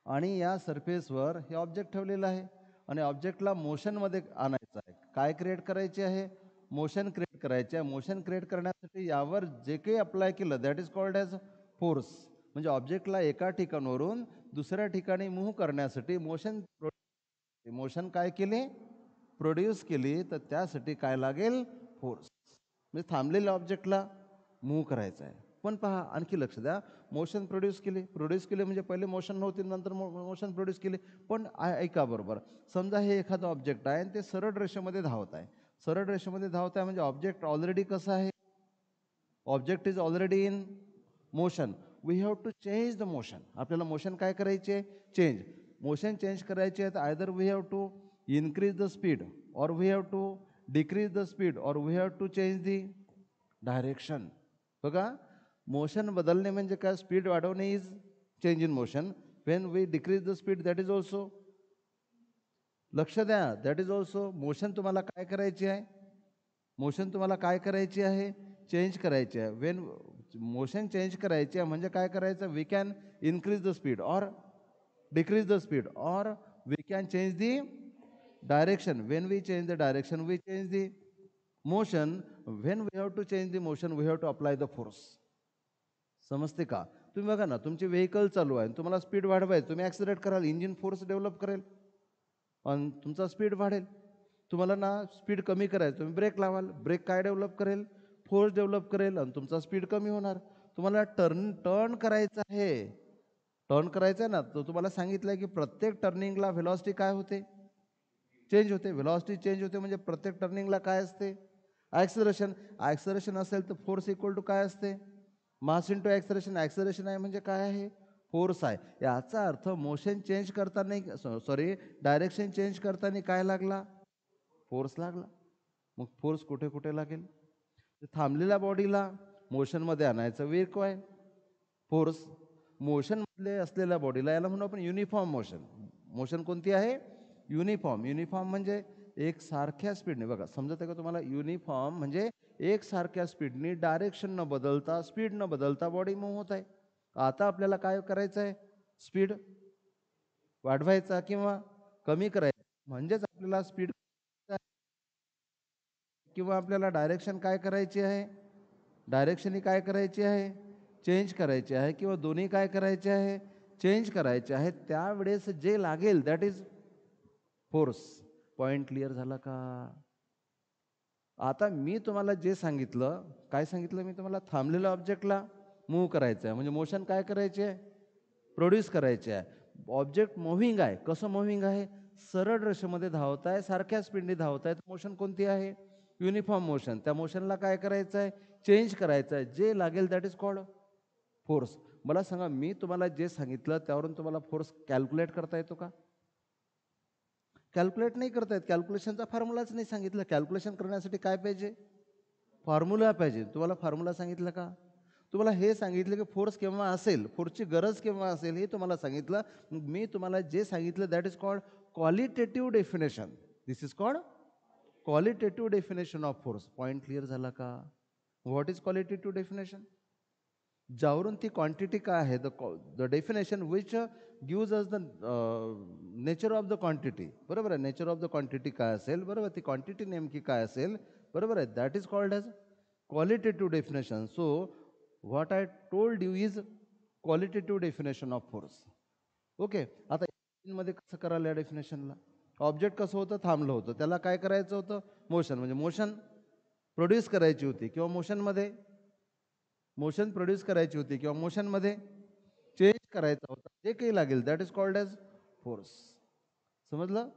आणि या सरफेसवर हे ऑब्जेक्ट ठेवलेलं आहे आणि ऑब्जेक्टला मोशनमध्ये आणायचं आहे. काय क्रिएट करायचे आहे? मोशन क्रिएट करायचे आहे. मोशन क्रिएट करण्यासाठी यावर जे काही अप्लाय केलं, that is called as force. म्हणजे ऑब्जेक्टला एका ठिकाणावरून दुसऱ्या ठिकाणी मूव्ह करण्यासाठी मोशन काय केले? प्रोड्यूस केली. तर त्यासाठी काय लागेल? फोर्स. म्हणजे थांबलेल्या ऑब्जेक्टला मूव्ह करायचं आहे. पण पहा, आणखी लक्ष द्या, मोशन प्रोड्यूस केली म्हणजे पहिले मोशन नव्हती, नंतर मोशन प्रोड्यूस केली. पण ऐका बरोबर, समजा हे एखादं ऑब्जेक्ट आहे आणि ते सरळ रेषेमध्ये धावत आहे. सरळ रेषेमध्ये धावत आहे म्हणजे ऑब्जेक्ट ऑलरेडी कसं आहे? Object is already in motion. We have to change the motion. आपल्याला मोशन काय करायचे? चेंज. मोशन चेंज करायचे आहेत. Either we have to increase the speed, or we have to decrease the speed, or we have to change the direction. बघा, मोशन बदलणे म्हणजे काय? स्पीड वाढवणे is change in motion. When we decrease the speed that is also, लक्ष द्या, that is also motion. तुम्हाला काय करायची आहे, मोशन तुम्हाला काय करायची आहे, चेंज करायची आहे. वेन मोशन चेंज करायची आहे म्हणजे काय करायचं, we can increase the speed or decrease the speed or we can change the direction. When we change the direction we change the motion. When we have to change the motion we have to apply the force. समजते का? तुम्ही बघा ना, तुमचे vehicle चालू आहे, तुम्हाला speed वाढवायचं, तुम्ही ॲक्सिलेट कराल, इंजिन फोर्स डेव्हलप करेल आणि तुमचा स्पीड वाढेल. तुम्हाला ना स्पीड कमी करायचं, तुम्ही ब्रेक लावाल, ब्रेक काय डेव्हलप करेल, फोर्स डेव्हलप करेल आणि तुमचा स्पीड कमी होणार. तुम्हाला टर्न करायचं आहे, टर्न करायचं आहे ना, तर तुम्हाला सांगितलं आहे की प्रत्येक टर्निंगला व्हेलॉसिटी काय होते, चेंज होते. व्हेलॉसिटी चेंज होते म्हणजे प्रत्येक टर्निंगला काय असते, ॲक्सलरेशन. ॲक्सलरेशन असेल तर फोर्स इक्वल टू काय असते, मास इंटू ॲक्सलरेशन. ॲक्सलरेशन आहे म्हणजे काय आहे, फोर्स आहे. याचा अर्थ मोशन चेंज करताना, सॉरी डायरेक्शन चेंज करताना काय लागला, फोर्स लागला. मग फोर्स कुठे कुठे लागेल, थांबलेल्या बॉडीला मोशनमध्ये आणायचं वेग आहे फोर्स. मोशनमध्ये असलेल्या बॉडीला, याला म्हणू आपण युनिफॉर्म मोशन. मोशन कोणती आहे, युनिफॉर्म. युनिफॉर्म म्हणजे एक सारख्या स्पीडने, बघा समजत आहे का तुम्हाला, युनिफॉर्म म्हणजे एक सारख्या स्पीडने, डायरेक्शन न बदलता, स्पीड न बदलता बॉडी मूव्ह होत आहे. आता आपल्याला काय करायचं आहे, स्पीड वाढवायचा किंवा कमी करायचा. म्हणजेच आपल्याला स्पीड किंवा आपल्याला डायरेक्शन काय करायची आहे, डायरेक्शन ही काय करायची आहे, चेंज करायची आहे, किंवा दोन्ही काय करायचे आहे, चेंज करायचे आहे. त्यावेळेस जे लागेल that is force. Point clear झाला का? आता मी तुम्हाला जे सांगितलं, काय सांगितलं मी तुम्हाला, थांबलेल्या ऑब्जेक्टला मूव्ह करायचं आहे म्हणजे मोशन काय करायचे आहे, प्रोड्यूस करायचे आहे. ऑब्जेक्ट मुव्हिंग आहे, कसं मुव्हिंग आहे, सरळ रेषेमध्ये धावत आहे, सारख्या स्पीडने धावत आहे. मोशन कोणती आहे, युनिफॉर्म मोशन. त्या मोशनला काय करायचं आहे, चेंज करायचं आहे. जे लागेल दॅट इज कॉल्ड फोर्स. मला सांगा, मी तुम्हाला जे सांगितलं त्यावरून तुम्हाला फोर्स कॅल्क्युलेट करता येतो का? कॅल्क्युलेट नाही करता येत. कॅल्क्युलेशनचा फॉर्म्युलाच नाही सांगितलं. कॅल्क्युलेशन करण्यासाठी काय पाहिजे, फॉर्म्युला पाहिजे. तुम्हाला फॉर्म्युला सांगितलं का? तुम्हाला हे सांगितलं की फोर्स केव्हा असेल, फोर्सची गरज केव्हा असेल हे तुम्हाला सांगितलं. मी तुम्हाला जे सांगितलं that is called qualitative definition. This is called qualitative definition of force. Point clear झाला का? What is qualitative definition? ज्यावरून ती क्वांटिटी काय आहे, the definition which gives us the nature of the quantity. बरोबर आहे, नेचर ऑफ द क्वांटिटी काय असेल, बरोबर, ती क्वांटिटी नेमकी काय असेल, बरोबर आहे, that is called as qualitative definition. So what I told you is qualitative definition of force. Okay. आता मध्ये कसं करायला या डेफिनेशनला, ऑब्जेक्ट कसं होतं, थांबलं होतं, त्याला काय करायचं होतं, मोशन, म्हणजे मोशन प्रोड्यूस करायची होती, किंवा मोशनमध्ये मोशन प्रोड्यूस करायची होती, किंवा मोशनमध्ये चेंज करायचा होता, जे काही लागेल that is called as force. समजलं?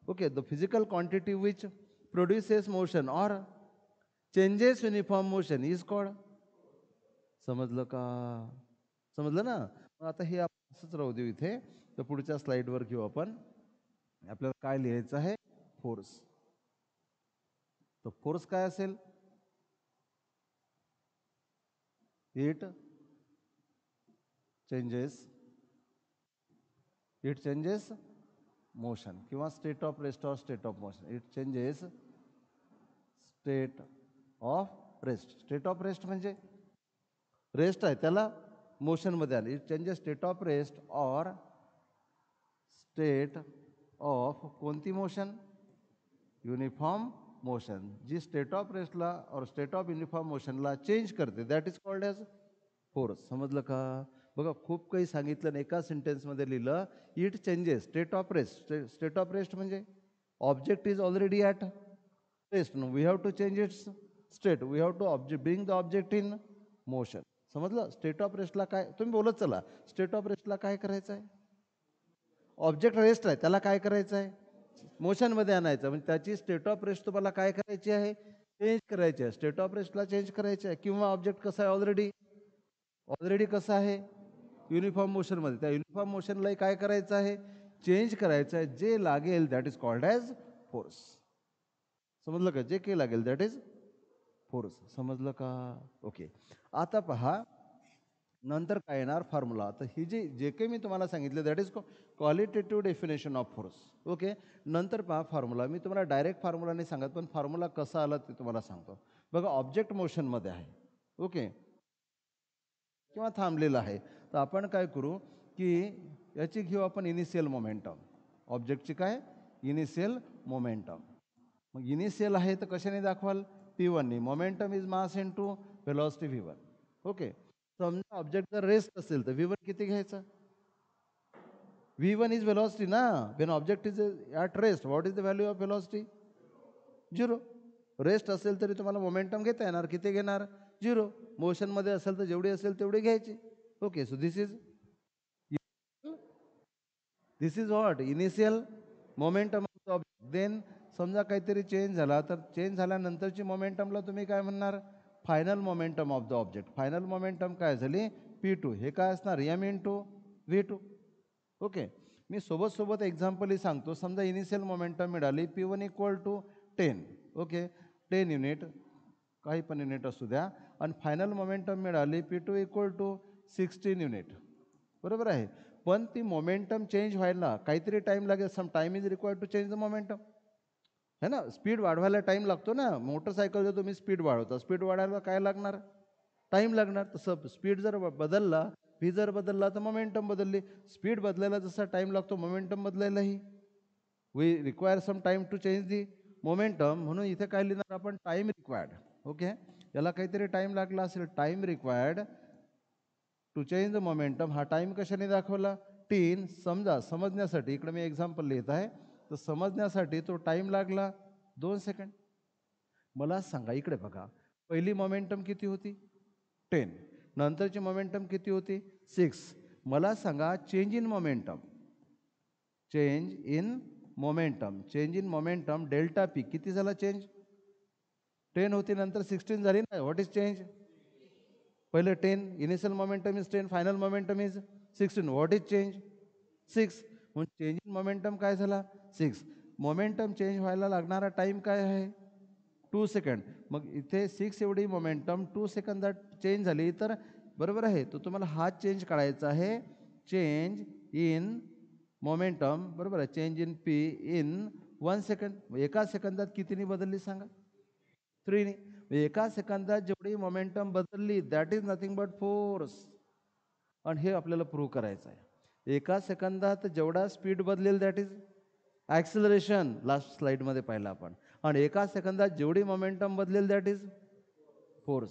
Okay. The physical quantity which produces motion or changes uniform motion is called. समजलं का? समजलं ना? आता हे आपण असंच राहू देऊ इथे. तर पुढच्या स्लाइडवर घेऊ आपण. आपल्याला काय लिहायचं आहे, फोर्स. तर फोर्स काय असेल, इट चेंजेस मोशन, किंवा state of rest or state of motion. It changes state of rest. State of rest म्हणजे रेस्ट आहे, त्याला मोशनमध्ये आले. It changes state of rest or state of कोणती मोशन, युनिफॉर्म मोशन. जी स्टेट ऑफ रेस्टला or state of uniform मोशनला change करते that is called as force. समजलं का? बघा, खूप काही सांगितलं आणि एका सेंटेन्समध्ये लिहिलं. It changes state of rest. State of rest म्हणजे object is already at rest, no we have to change its state, we have to bring the object in motion. समजलं? स्टेट ऑफ रेस्टला काय, तुम्ही बोलत चला, स्टेट ऑफ रेस्टला काय करायचं आहे, ऑब्जेक्ट रेस्ट आहे, त्याला काय करायचं आहे, मोशनमध्ये आणायचं. म्हणजे त्याची स्टेट ऑफ रेस्ट तुम्हाला काय करायची आहे, चेंज करायची आहे. स्टेट ऑफ रेस्टला चेंज करायची आहे. किंवा ऑब्जेक्ट कसं आहे, ऑलरेडी कसं आहे, युनिफॉर्म मोशनमध्ये, त्या युनिफॉर्म मोशनलाही काय करायचं आहे, चेंज करायचं आहे. जे लागेल that is called as force. समजलं का? जे काही लागेल दॅट इज फोर्स. समजलं का? ओके. आता पहा, नंतर काय येणार फॉर्म्युला. तर ही जे काही मी तुम्हाला सांगितलं that is qualitative definition of force. Okay. नंतर पहा फॉर्म्युला. मी तुम्हाला डायरेक्ट फॉर्म्युला नाही सांगत, पण फॉर्म्युला कसा आला ते तुम्हाला सांगतो. बघा ऑब्जेक्ट मोशनमध्ये आहे. ओके. किंवा थांबलेलं आहे. तर आपण काय करू की याची घेऊ आपण इनिशियल मोमेंटम. ऑब्जेक्टची काय इनिशियल मोमेंटम. मग इनिशियल आहे तर कशाने दाखवाल P1नी. Momentum is mass into velocity V1. ओके. समजा ऑब्जेक्ट जर रेस्ट असेल तर V1 किती घ्यायचा. V1 इज velocity ना. when object is at rest what is the value of velocity. 0. Rest असेल तरी तुम्हाला मोमेंटम घेता येणार. किती घेणार 0. मोशनमध्ये असेल तर जेवढी असेल तेवढी घ्यायची. Okay. So this is what initial momentum of the object. Then समजा काहीतरी चेंज झाला तर चेंज झाल्यानंतरची मोमेंटमला तुम्ही काय म्हणणार final momentum of the object. Final momentum काय झाली P2. हे काय असणार M इंटू V2. ओके. मी सोबत एक्झाम्पलही सांगतो. समजा इनिशियल मोमेंटम मिळाली P1 equal to 10. Okay. 10 unit काही पण युनिट असू द्या. आणि फायनल मोमेंटम मिळाली P2 इक्वल टू 16 युनिट. बरोबर आहे. पण ती मोमेंटम चेंज व्हायला काहीतरी टाईम लागेल. Some time is required to change the momentum. है ना. स्पीड वाढवायला टाईम लागतो ना. मोटरसायकल जर तुम्ही स्पीड वाढवता स्पीड वाढायला काय लागणार टाईम लागणार. तसं स्पीड जर बदलला व्ही जर बदलला तर मोमेंटम बदलली. स्पीड बदलायला जसा टाईम लागतो मोमेंटम बदलायलाही we require some time to change the momentum. म्हणून इथे काय लिहिणार आपण टाईम रिक्वायर्ड. ओके. याला काहीतरी टाईम लागला असेल. Time required to change the momentum. हा टाईम कशाने दाखवला 3. समजा समजण्यासाठी इकडे मी एक्झाम्पल लिहित आहे. तर समजण्यासाठी तो टाईम लागला 2 सेकंड. मला सांगा इकडे बघा पहिली मोमेंटम किती होती 10. नंतरची मोमेंटम किती होती 6. मला सांगा change in momentum. Change in momentum delta P किती झाला चेंज 10 होती नंतर 16 झाली ना. व्हॉट इज चेंज पहिले 10 initial momentum is 10 final momentum is 16. What is change 6. म्हणून चेंज इन मोमेंटम काय झाला 6. मोमेंटम चेंज व्हायला लागणारा टाईम काय आहे 2 सेकंड. मग इथे 6 एवढी मोमेंटम 2 सेकंदात चेंज झाली तर बरोबर आहे. तो तुम्हाला हा चेंज काढायचा आहे. चेंज इन मोमेंटम बरोबर आहे. Change in P in 1 second. एका सेकंदात कितीनी बदलली सांगा 3नी. एका सेकंदात जेवढी मोमेंटम बदलली that is nothing but force. आणि हे आपल्याला प्रूव्ह करायचं आहे. एका सेकंदात जेवढा स्पीड बदलेल दॅट इज ॲक्सिलरेशन. लास्ट स्लाईडमध्ये पाहिलं आपण. आणि एका सेकंदात जेवढी मोमेंटम बदलेल दॅट इज फोर्स.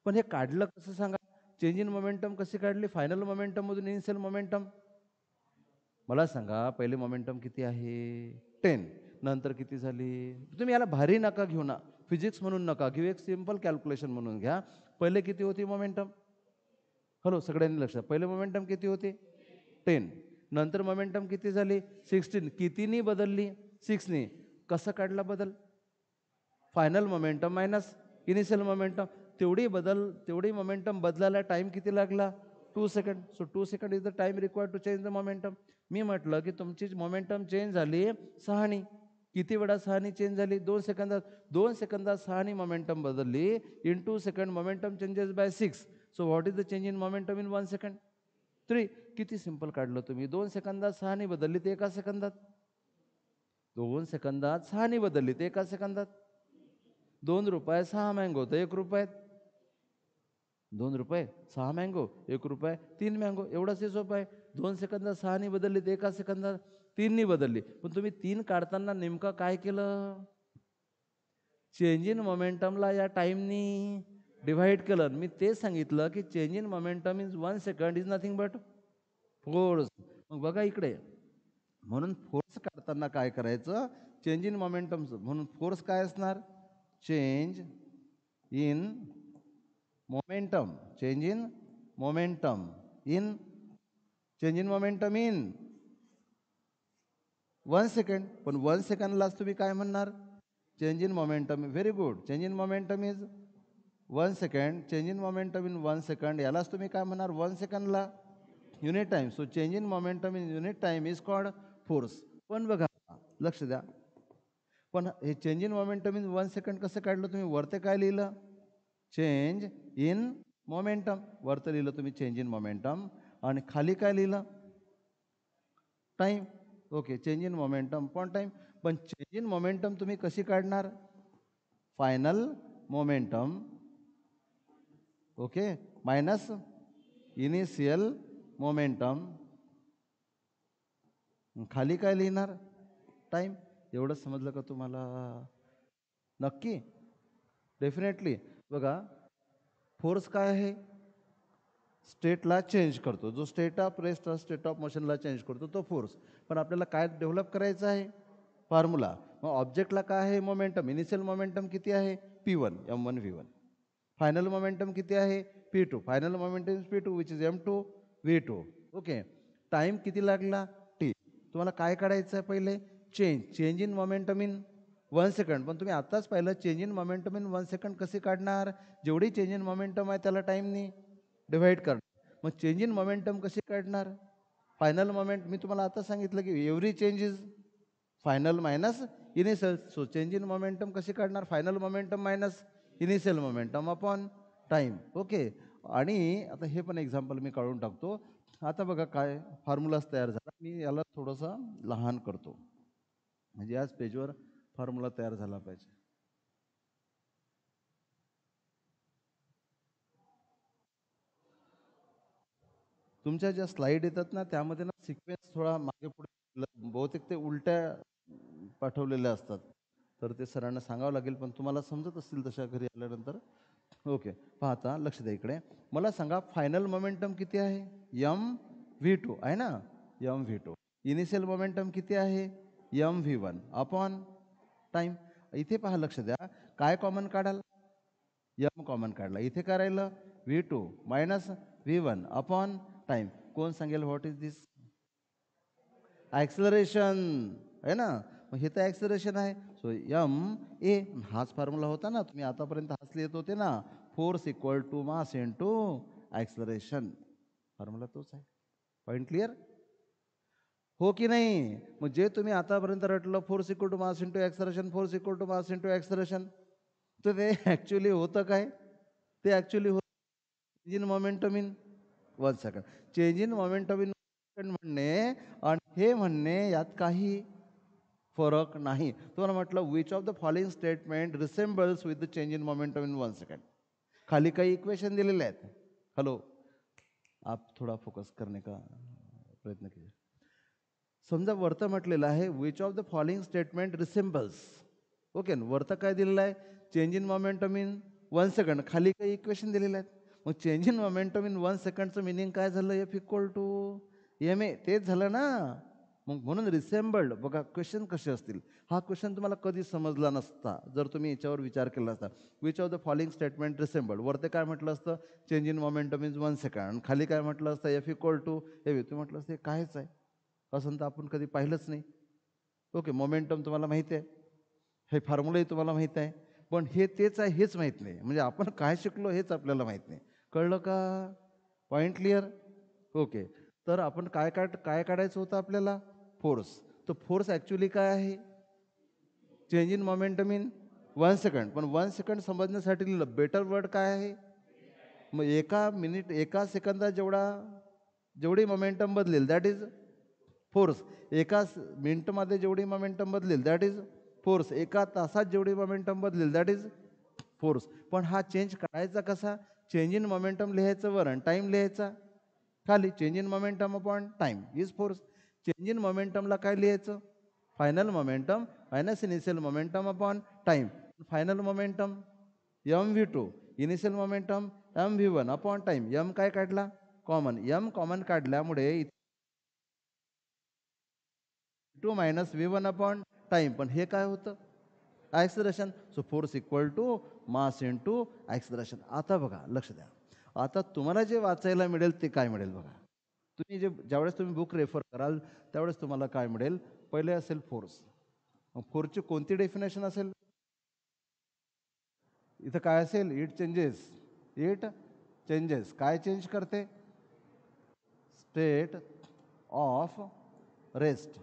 पण हे काढलं कसं सांगा चेंज इन मोमेंटम कशी काढली फायनल मोमेंटममधून इनिशियल मोमेंटम. मला सांगा पहिले मोमेंटम किती आहे 10. नंतर किती झाली. तुम्ही याला भारी नका घेऊ ना. फिजिक्स म्हणून नका घेऊ. एक सिम्पल कॅल्क्युलेशन म्हणून घ्या. पहिले किती होती मोमेंटम. हॅलो सगळ्यांनी लक्षात. पहिले मोमेंटम किती होती 10. नंतर मोमेंटम किती झाली 16. कितीनी बदलली 6नी. कसं काढला बदल final momentum minus initial momentum. तेवढी मोमेंटम बदलायला टाईम किती लागला 2 second. So 2 second is the time required to change the momentum. मी म्हटलं की तुमची मोमेंटम चेंज झाली 6नी. किती वेळा 6नी चेंज झाली 2 सेकंदात. 2 सेकंदात 6नी मोमेंटम बदलली. In 2 second momentum changes by 6. So what is the change in momentum in 1 second 3. किती सिंपल काढलं तुम्ही. 2 सेकंदात 6नी बदलली ते एका सेकंदात. 2 सेकंदात 6नी बदलली ते एका सेकंदात. 2 रुपये 6 मँगो तर 1 रुपयात. 2 रुपये 6 मँगो 1 रुपये 3 मँगो. एवढंच हे सोपं आहे. 2 सेकंदात 6नी बदलली ते एका सेकंदात 3नी बदलली. पण तुम्ही 3 काढताना नेमकं काय केलं चेंज इन मोमेंटमला या टाईमनी डिव्हाइड केलं. मी तेच सांगितलं की change in momentum is 1 second is nothing but force. मग बघा इकडे म्हणून फोर्स काढताना काय करायचं चेंज इन मोमेंटमचं. म्हणून फोर्स काय असणार change in momentum. Change in momentum in change in momentum in 1 second. पण 1 सेकंडलाच तुम्ही काय म्हणणार change in momentum. Very good. Change in momentum is 1 second. Change in momentum in 1 second. यालाच तुम्ही काय म्हणणार 1 सेकंडला unit time. So change in momentum in unit time is called force. पण बघा लक्ष द्या. पण हे change in momentum in 1 second कसं काढलं तुम्ही वरते काय लिहिलं चेंज इन मोमेंटम. वरतं लिहिलं तुम्ही चेंज इन मोमेंटम आणि खाली काय लिहिलं? Time. Okay, change in momentum पण टाईम. पण चेंज इन मोमेंटम तुम्ही कशी काढणार? Final momentum, okay, minus initial momentum, खाली काय लिहिणार? टाईम. एवढं समजलं का तुम्हाला? नक्की? डेफिनेटली. बघा, फोर्स काय आहे? स्टेटला चेंज करतो. जो state of rest state of मोशनला चेंज करतो तो फोर्स. पण आपल्याला काय डेव्हलप करायचं आहे? फॉर्म्युला. मग ऑब्जेक्टला काय आहे? मोमेंटम. इनिशियल मोमेंटम किती आहे? P1, M1 V1. Final momentum किती आहे? P2. Final momentum is P2 which is M2 V2. Okay. Time किती लागला? T. तुम्हाला काय काढायचं आहे पहिले? Change in momentum in 1 second. पण तुम्ही आत्ताच पाहिलं change in momentum in 1 second कसे काढणार? जेवढी चेंज इन मोमेंटम आहे त्याला टाईमनी डिव्हाइड करणार. मग चेंज इन मोमेंटम कशी काढणार? फायनल मोमेंट मी तुम्हाला आता सांगितलं की every change is final minus initial. So change in momentum कशी काढणार? Final momentum minus initial momentum upon time. Okay. आणि आता हे पण एक्झाम्पल मी काढून टाकतो. आता बघा काय फॉर्म्युलाच तयार झाला. मी याला थोडंसं लहान करतो म्हणजे याच पेजवर फॉर्म्युला तयार झाला पाहिजे. तुमच्या ज्या स्लाईड येतात ना त्यामध्ये ना सिक्वेन्स थोडा मागे पुढे बहुतेक ते उलट्या पाठवलेल्या असतात. तर ते सरांना सांगावं लागेल पण तुम्हाला समजत असतील तशा घरी आल्यानंतर. ओके. पाहता लक्ष द्या इकडे. मला सांगा फायनल मोमेंटम किती आहे? MV2 आहे ना? MV2. इनिशियल मोमेंटम किती आहे? MV1 upon time. इथे पहा लक्ष द्या. काय कॉमन काढाल? M कॉमन काढला. इथे काय राहिलं? V2 minus V1 upon time. कोण सांगेल व्हॉट इज दिस? ॲक्सलरेशन आहे ना. मग हे तर ॲक्सलरेशन आहे. सो MA हाच फॉर्म्युला होता ना. तुम्ही आतापर्यंत हाच लिहित होते ना. Force equal to mass into acceleration. Formula तोच आहे. Point clear? हो की नाही? मग जे तुम्ही आतापर्यंत रटलं force equal to mass into acceleration, force equal to mass into acceleration, तर ते ॲक्च्युली होतं काय? ते ॲक्च्युली होतं change in momentum in 1 second. Change in momentum in 1 second म्हणणे आणि हे म्हणणे यात काही फरक नाही. तुम्हाला म्हटलं which of the following statement resembles with the change in momentum in 1 second. खाली काही इक्वेशन दिलेले आहेत. हॅलो, आप थोडा फोकस करने का प्रयत्न कीजिए. समजा वरतं म्हटलेलं आहे which of the following statement resembles. Okay. वरतं काय दिलेलं आहे? Change in momentum in 1 second. खाली काही इक्वेशन दिलेले आहेत. मग चेंज इन मोमेंटम इन 1 सेकंडचं मिनिंग काय झालं? F equal to MA. तेच झालं ना. मग म्हणून रिसेंबल्ड. बघा क्वेश्चन कसे असतील. हा क्वेश्चन तुम्हाला कधी समजला नसता जर तुम्ही याच्यावर विचार केला असता. Which of the following statement resembled. वरते काय म्हटलं असतं? Change in momentum in 1 second. खाली काय म्हटलं असतं? F equal to MA. तुम्ही म्हटलं असतं हे कायच आहे? असं तर आपण कधी पाहिलंच नाही. ओके. मोमेंटम तुम्हाला माहिती आहे, हे फॉर्म्युलाही तुम्हाला माहीत आहे, पण हे तेच आहे हेच माहीत नाही. म्हणजे आपण काय शिकलो हेच आपल्याला माहीत नाही. कळलं का? Point clear? ओके. तर आपण काय काढायचं होतं आपल्याला? फोर्स. तर फोर्स ॲक्च्युली काय आहे? Change in momentum in 1 second. पण 1 सेकंड समजण्यासाठी लिहिलं. बेटर वर्ड काय आहे? मग एका सेकंदात जेवढी मोमेंटम बदलेल दॅट इज फोर्स. एका मिनिटमध्ये जेवढी मोमेंटम बदलेल दॅट इज फोर्स. एका तासात जेवढी मोमेंटम बदलेल दॅट इज फोर्स. पण हा चेंज करायचा कसा? चेंज इन मोमेंटम लिहायचं वर आणि टाईम लिहायचा खाली. Change in momentum upon time is force. Change in मोमेंटमला काय लिहायचं? Final momentum minus initial momentum upon time. Final momentum MV2, initial momentum MV1 upon time. M काय काढला? कॉमन. M कॉमन काढल्यामुळे 2 मायनस V1 अपॉन टाईम. पण हे काय होतं? Acceleration. So force equal to mass into acceleration. आता बघा लक्ष द्या. आता तुम्हाला जे वाचायला मिळेल ते काय मिळेल बघा. तुम्ही ज्यावेळेस तुम्ही बुक रेफर कराल त्यावेळेस तुम्हाला काय मिळेल? पहिले असेल फोर्स. मग फोर्सची कोणती डेफिनेशन असेल? इथं काय असेल? It changes. काय चेंज करते? State of rest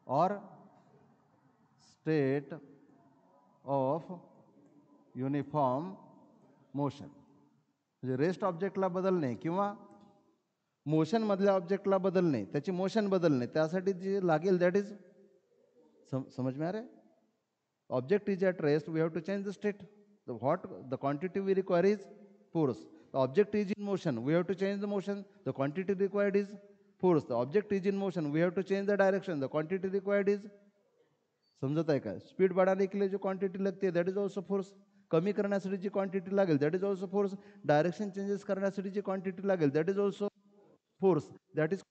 or state of uniform motion. म्हणजे रेस्ट ऑब्जेक्टला बदलणे किंवा मोशनमधल्या ऑब्जेक्टला बदलणे, त्याची मोशन बदलणे, त्यासाठी जे लागेल दॅट इज समझ में आ रहा है? Object is at rest, we have to change the state. The quantity we require is force. The object is in motion, we have to change the motion. The quantity required is force. The object is in motion, we have to change the direction. The quantity required is, समजत आहे का? Speed बढ़ाने के लिए जो quantity लगती है that is also force. कमी करण्यासाठी जी क्वांटिटी लागेल that is also force. Direction changes करण्यासाठी जी क्वांटिटी लागेल that is also force. That is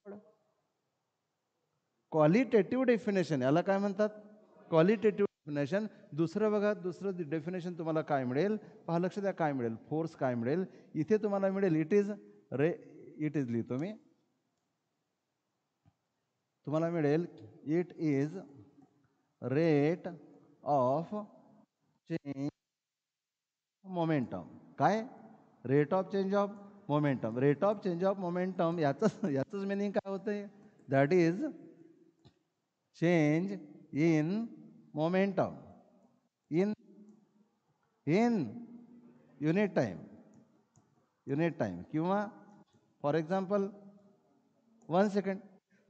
qualitative definition. याला काय म्हणतात? Qualitative definition. दुसरं बघा, दुसरं डेफिनेशन तुम्हाला काय मिळेल? पहा, लक्ष द्या काय मिळेल. फोर्स काय मिळेल इथे तुम्हाला मिळेल, इट इज लिहितो मी, तुम्हाला मिळेल it is rate of change momentum. काय? Rate of change of momentum. Rate of change of momentum याचंच मिनिंग काय होतंय? That is change in momentum in unit time किंवा for example 1 second,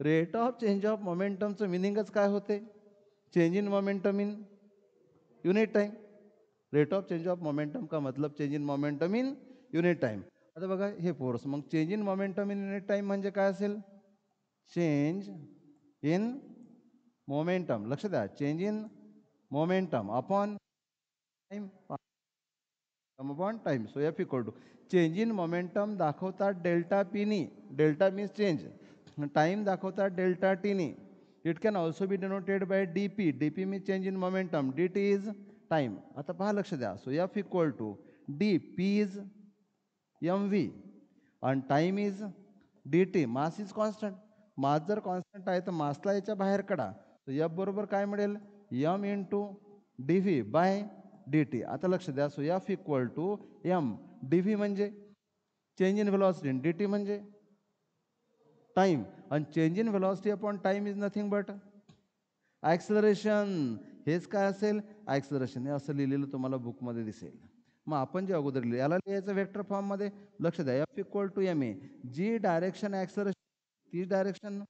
rate of change of मोमेंटमचं मिनिंगच काय होते? Change in momentum in unit time. Rate of change of momentum का मतलब change in momentum in unit time. आता बघा हे फोर्स, मग change in momentum in unit time म्हणजे काय असेल? Change in momentum. लक्ष द्या, change in momentum upon time upon time. So F equal to change in momentum दाखवतात डेल्टा पीनी. Delta means change. टाइम दाखवतात डेल्टा टीनी. It can also be denoted by D P. D P means change in momentum, D T is time. आता पहा, लक्ष द्या. So F equal to D P is M V आणि time is D T. Mass is constant. Mass जर constant आहे तर मासला याच्या बाहेर काढा. तर एफ बरोबर काय मिळेल? M into D V by D T. आता लक्ष द्या. So F equal to M. D V म्हणजे change in velocity, D T म्हणजे टाइम. आणि change in velocity upon time is nothing but acceleration. हेच काय असेल? ॲक्सलरेशन. हे असं लिहिलेलं तुम्हाला बुकमध्ये दिसेल. मग आपण जे अगोदर लिहिले याला लिहायचं वेक्टर फॉर्ममध्ये. लक्ष द्या, F equal to M A. जी डायरेक्शन ॲक्सलरेशन, ती डायरेक्शन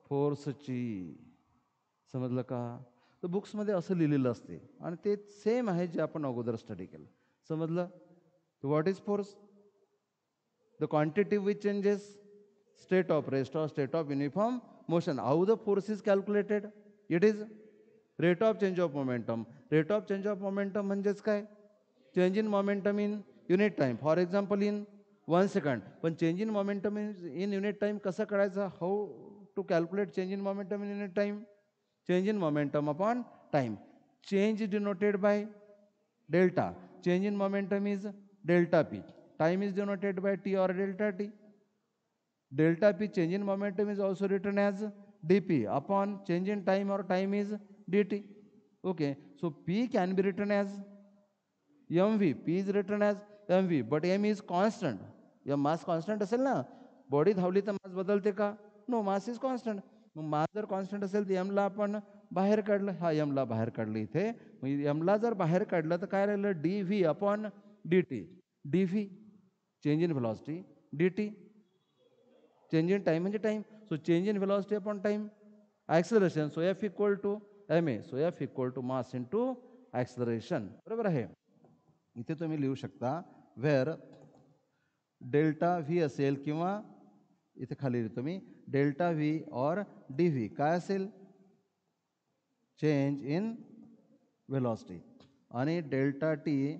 फोर्सची. समजलं का? तर बुक्समध्ये असं लिहिलेलं असते आणि ते सेम आहे जे आपण अगोदर स्टडी केलं. समजलं? What is force? The quantity which changes state of rest or state of uniform motion. How the force is calculated? It is rate of change of momentum. Rate of change of momentum म्हणजेच काय? Change in momentum in unit time. For example, in 1 second. पण change in momentum in unit time कसं करायचं? How to calculate change in momentum in unit time? Change in momentum upon time. Change is denoted by delta. Change in momentum is delta p. Time is denoted by t or delta t. Delta P, change in momentum, is also written as dP upon change in time or time is dt. Okay, so P can be written as mv. P is written as mv, but m is constant. या मास constant असेल ना, body धावली तर mass बदलते का? No, mass is constant. मग mass जर constant असेल तर एमला आपण बाहेर काढलं. हा एमला बाहेर काढलं इथे. मग एमला जर बाहेर काढलं तर काय राहिलं? D V upon D T. D V change in velocity, D T change in time म्हणजे time. So change in velocity upon time. Acceleration, so F equal to M A. So F equal to mass into acceleration. बरोबर आहे. इथे तुम्ही लिहू शकता wear delta V असेल किंवा इथे खाली लिहितो मी डेल्टा व्ही और डी व्ही काय असेल? Change in velocity. आणि डेल्टा टी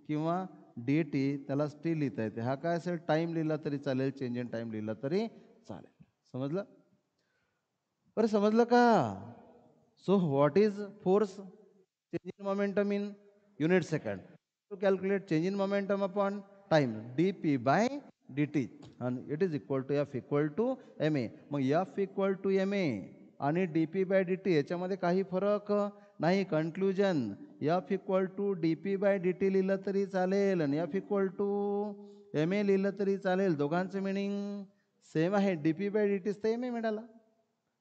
किंवा डी टी त्याला टी लिहिता येते. हा काय असेल? टाइम लिहिला तरी चालेल, चेंज इन टाइम लिहिला तरी चालेल. समजलं? बरं, समजलं का? So what is force? Change in momentum in unit second. To calculate change in momentum upon time, D P by D T. आणि it is equal to F equal to M A. मग F equal to M A आणि D P by D T याच्यामध्ये काही फरक नाही. Conclusion, F equal to D P by D T लिहिलं तरी चालेल आणि एफ इक्वल टू एम ए लिहिलं तरी चालेल. दोघांचं मिनिंग सेम आहे. डी पी बाय डी टीच तर एम ए मिळाला.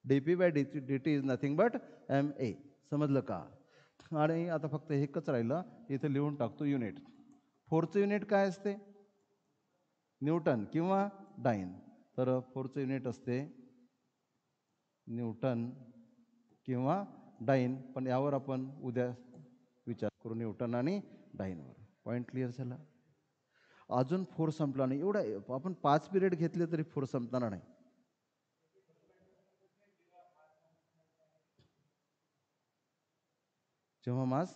D P by D T is nothing but M A. समजलं का? आणि आता फक्त एकच राहिलं, इथे लिहून टाकतो युनिट. फोर्सचं युनिट काय असते? न्यूटन किंवा डाईन. तर फोरचं युनिट असते न्यूटन किंवा डाईन, पण यावर आपण उद्या विचार करू, न्यूटन आणि डाईनवर. पॉईंट क्लिअर झाला. अजून फोर संपला नाही. एवढा आपण 5 पिरियड घेतले तरी फोर संपणार नाही. जेव्हा मास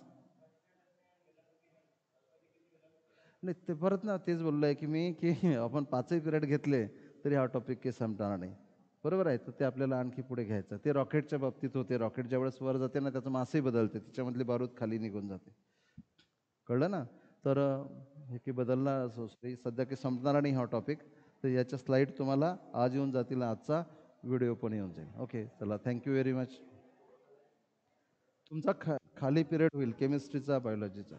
नाही, ते परत ना तेच बोललोय की मी की आपण 5ही पिरियड घेतले तरी हा टॉपिक काही संपणार नाही. बरोबर आहे. तर ते आपल्याला आणखी पुढे घ्यायचं. ते रॉकेटच्या बाबतीत होते. रॉकेट ज्यावेळेस वर जाते ना, त्याचं मासही बदलते, त्याच्यामधली बारूद खाली निघून जाते. कळलं ना? तर हे की बदलणार सध्या काही संपणार नाही हा टॉपिक. तर याच्या स्लाईड तुम्हाला आज येऊन जातील, आजचा व्हिडिओ पण येऊन जाईल. ओके, चला, थँक्यू व्हेरी मच. तुमचा खाली पिरियड होईल केमिस्ट्रीचा, बायोलॉजीचा.